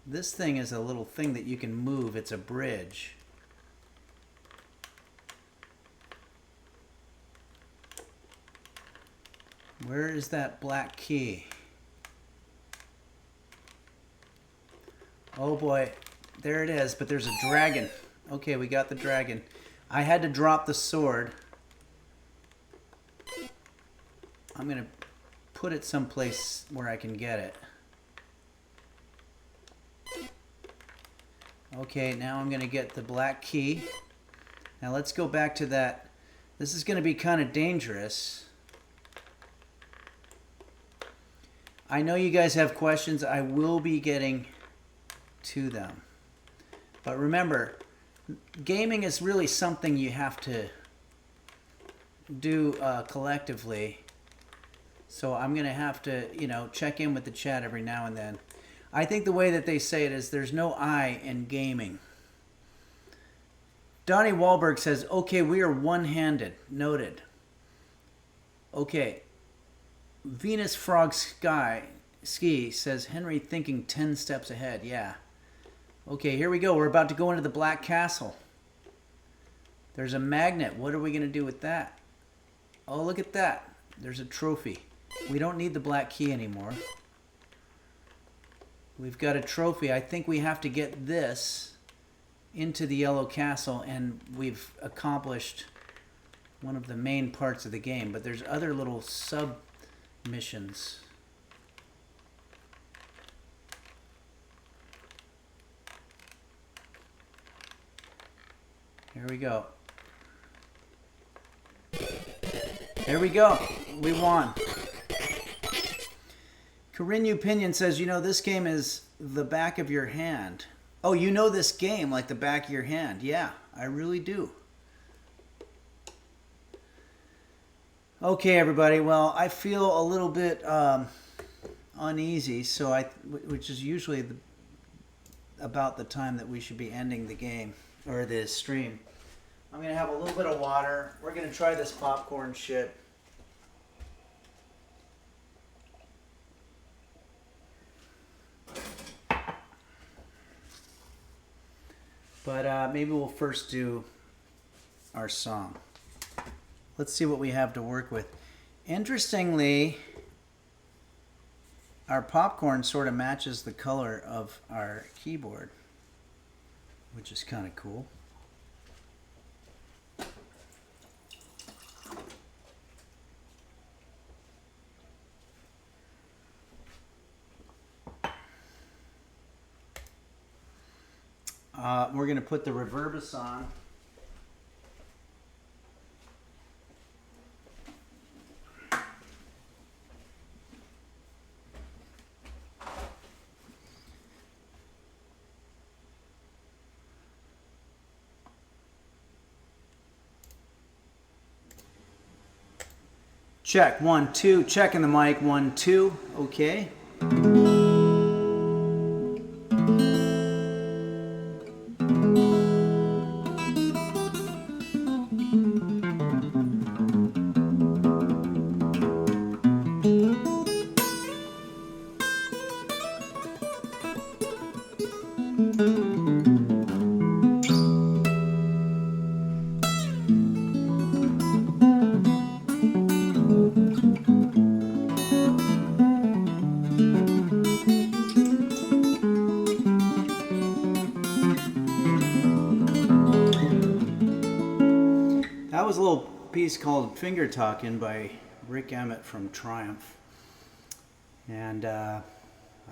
this thing is a little thing that you can move. It's a bridge. Where is that black key? Oh boy, there it is, but there's a dragon. Okay, we got the dragon. I had to drop the sword. I'm going to put it someplace where I can get it. Okay, now I'm going to get the black key. Now let's go back to that. This is going to be kind of dangerous. I know you guys have questions. I will be getting to them. But remember, gaming is really something you have to do collectively. So I'm going to have to, you know, check in with the chat every now and then. I think the way that they say it is there's no I in gaming. Donnie Wahlberg says, okay, we are one-handed. Noted. Okay. Venus Frog Ski says, Henry thinking 10 steps ahead. Yeah. Okay, here we go. We're about to go into the Black Castle. There's a magnet. What are we going to do with that? Oh, look at that. There's a trophy. We don't need the black key anymore. We've got a trophy. I think we have to get this into the Yellow Castle, and we've accomplished one of the main parts of the game. But there's other little sub-missions. Here we go. There we go. We won. Corinne Opinion says, you know, this game is the back of your hand. Oh, you know this game like the back of your hand. Yeah, I really do. Okay, everybody. Well, I feel a little bit uneasy, so which is usually about the time that we should be ending the game or the stream. I'm going to have a little bit of water. We're going to try this popcorn shit. But maybe we'll first do our song. Let's see what we have to work with. Interestingly, our popcorn sort of matches the color of our keyboard, which is kind of cool. We're going to put the Reverbus on. Check, 1, 2. Checking the mic, 1, 2. Okay. That was a little piece called Finger Talkin' by Rick Emmett from Triumph. And I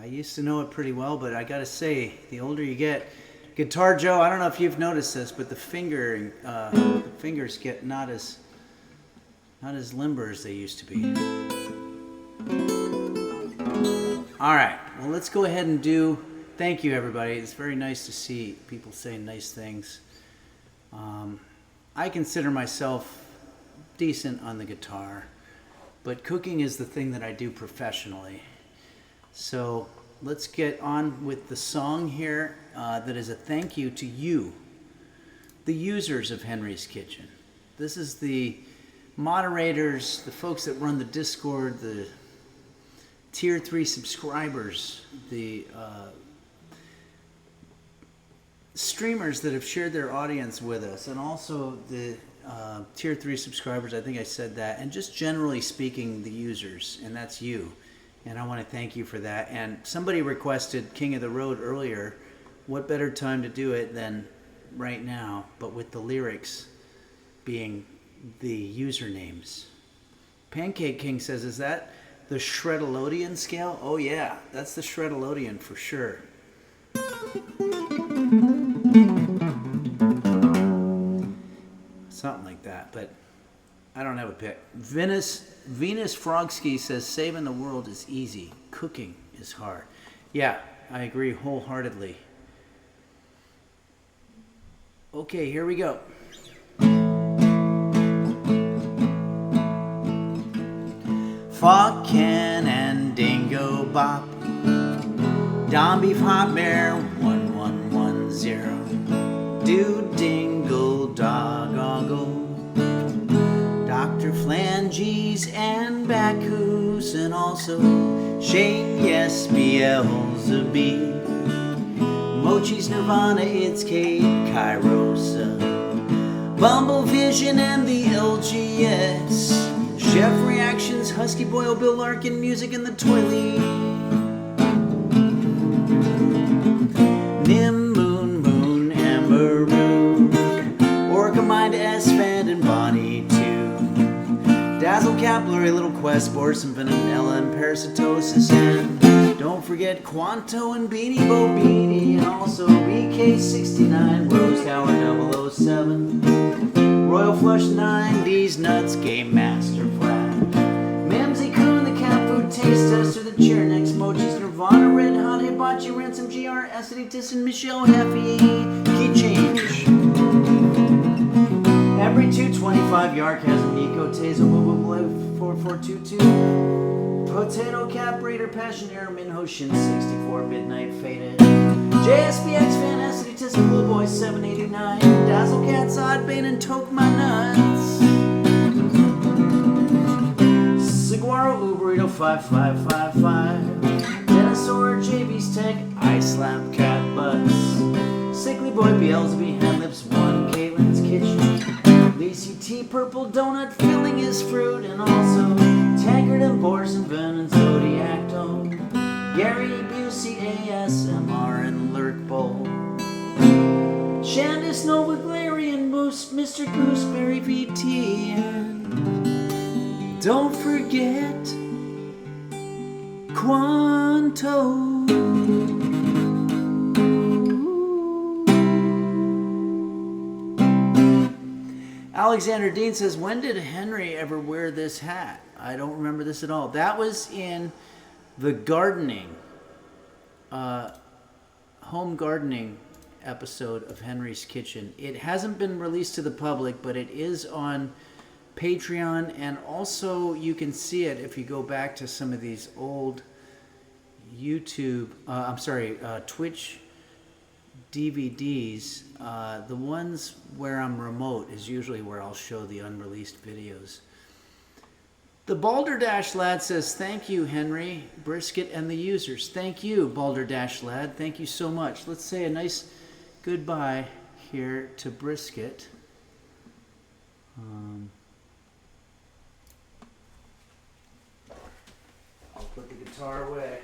used to know it pretty well, but I gotta say, the older you get, Guitar Joe, I don't know if you've noticed this, but the fingers get not as limber as they used to be. All right, well, let's go ahead and do, thank you everybody. It's very nice to see people saying nice things. I consider myself decent on the guitar, but cooking is the thing that I do professionally. So let's get on with the song here that is a thank you to you, the users of Henry's Kitchen. This is the moderators, the folks that run the Discord, the Tier 3 subscribers, the streamers that have shared their audience with us, and also the Tier 3 subscribers, I think I said that, and just generally speaking, the users, and that's you. And I want to thank you for that. And somebody requested King of the Road earlier. What better time to do it than right now, but with the lyrics being the usernames. Pancake King says, is that the Shredalodian scale? Oh yeah, that's the Shredalodian for sure. Something like that, but I don't have a pick. Venus Frogski says, saving the world is easy. Cooking is hard. Yeah, I agree wholeheartedly. Okay, here we go. Fawken and Dingo Bop, Don Beef Hot Bear 1110, Do Dingle Dog Ogle, Dr. Flanges and Bacchus, and also Shane, yes, Beelzebub, Mochi's Nirvana, it's Kate Kairosa, Bumble Vision and the LGS, Chef Reactions, Husky Boyle, Bill Larkin, Music in the Toilet, Nim, Moon, Amber Root, Orca Mind, S-Fand, and Bonnie too, Dazzle Cap, Blurry Little Quest, Borson, Vanilla, and Parasitosis, and don't forget Quanto and Beanie Bo Beanie, and also BK69, Rose Tower 007, Royal Flush 90s Nuts, Game Master Flat, Mimsy Coon, the Cat Food Taste Tester, the Chair Next, Mochi's Nirvana, Red Hot, Hibachi, Ransom, GR, Acidic Tissin, Michelle, Heffy, Key Change, Every 225, Yarkasm, Nico, Tazo, Bobo, 4422, Potato Cap, Breeder, Passionaire, Minho, Shin, 64, Midnight Faded, JSBX, Fan, Acidic Tissin, Blue Boy, 789, Dazzle Cats, Oddbane, and Toke My Nuts, Saguaro, Uberito, 5555, Dinosaur, JB's Tech, Ice Slap, Cat Butts, Sickly Boy, Beelzebub, Handlips 1, Caitlin's Kitchen, Lacey T, Purple Donut, Filling His Fruit, and also Taggart and Borson, Ven, and Zodiac Dome, Gary Busey, ASMR, and Lurk Bowl, Shandis, Nova, Glarian, Moose, Mr. Gooseberry, VT, and don't forget Quanto. Alexander Dean says, when did Henry ever wear this hat? I don't remember this at all. That was in the gardening, home gardening episode of Henry's Kitchen. It hasn't been released to the public, but it is on Patreon, and also you can see it if you go back to some of these old Twitch DVDs. The ones where I'm remote is usually where I'll show the unreleased videos. The Balderdash Lad says, thank you, Henry, Brisket, and the users. Thank you, Balderdash Lad. Thank you so much. Let's say a nice goodbye here to Brisket. I'll put the guitar away.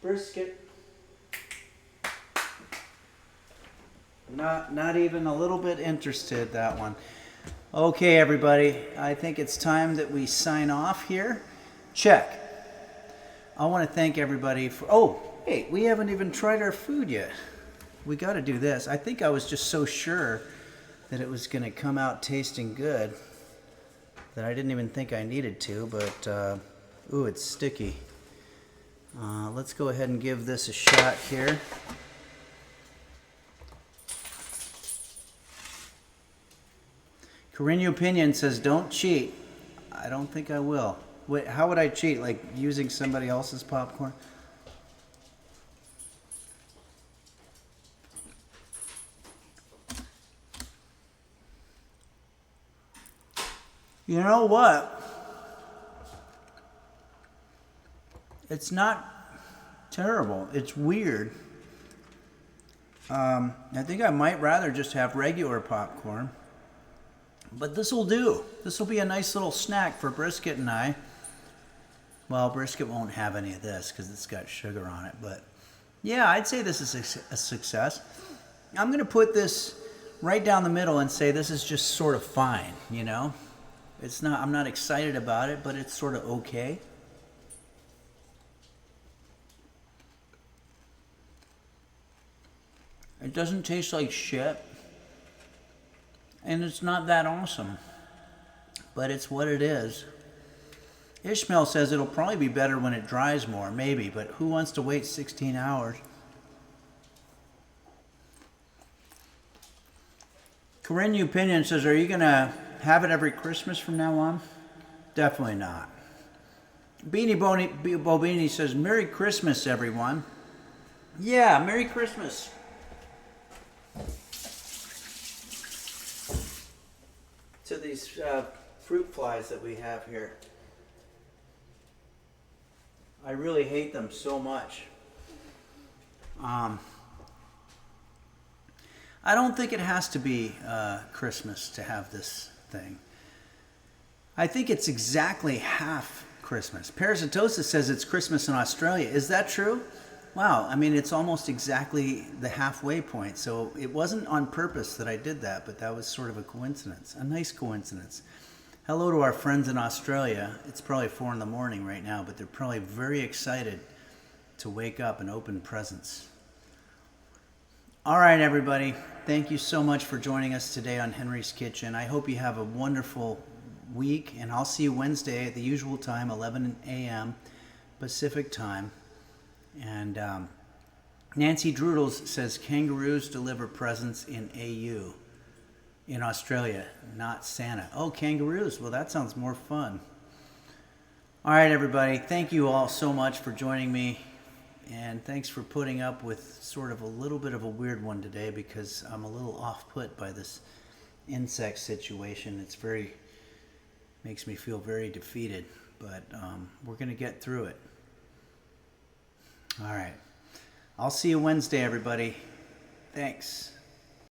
Brisket. Not even a little bit interested, that one. Okay, everybody. I think it's time that we sign off here. Check. I want to thank everybody for... Oh, hey, we haven't even tried our food yet. We got to do this. I think I was just so sure that it was going to come out tasting good that I didn't even think I needed to, but... ooh, it's sticky. Let's go ahead and give this a shot here. Carino Opinion says, don't cheat. I don't think I will. Wait, how would I cheat? Like using somebody else's popcorn? You know what? It's not terrible. It's weird. I think I might rather just have regular popcorn. But this will do. This will be a nice little snack for Brisket and I. Well, Brisket won't have any of this because it's got sugar on it. But yeah, I'd say this is a success. I'm going to put this right down the middle and say this is just sort of fine, you know? It's not, I'm not excited about it, but it's sort of okay. It doesn't taste like shit. And it's not that awesome. But it's what it is. Ishmael says it'll probably be better when it dries more. Maybe. But who wants to wait 16 hours? Carino Opinion says, are you going to have it every Christmas from now on? Definitely not. Beanie Bobini says, Merry Christmas, everyone. Yeah, Merry Christmas. To these fruit flies that we have here. I really hate them so much. I don't think it has to be Christmas to have this thing. I think it's exactly half Christmas. Parasitosis says it's Christmas in Australia. Is that true? Wow, I mean, it's almost exactly the halfway point. So it wasn't on purpose that I did that, but that was sort of a coincidence, a nice coincidence. Hello to our friends in Australia. It's probably 4 in the morning right now, but they're probably very excited to wake up and open presents. All right, everybody. Thank you so much for joining us today on Henry's Kitchen. I hope you have a wonderful week, and I'll see you Wednesday at the usual time, 11 a.m. Pacific time. And Nancy Droodles says kangaroos deliver presents in AU, in Australia, not Santa. Oh, kangaroos. Well, that sounds more fun. All right, everybody. Thank you all so much for joining me. And thanks for putting up with sort of a little bit of a weird one today because I'm a little off-put by this insect situation. It's makes me feel very defeated. But we're going to get through it. All right. I'll see you Wednesday, everybody. Thanks.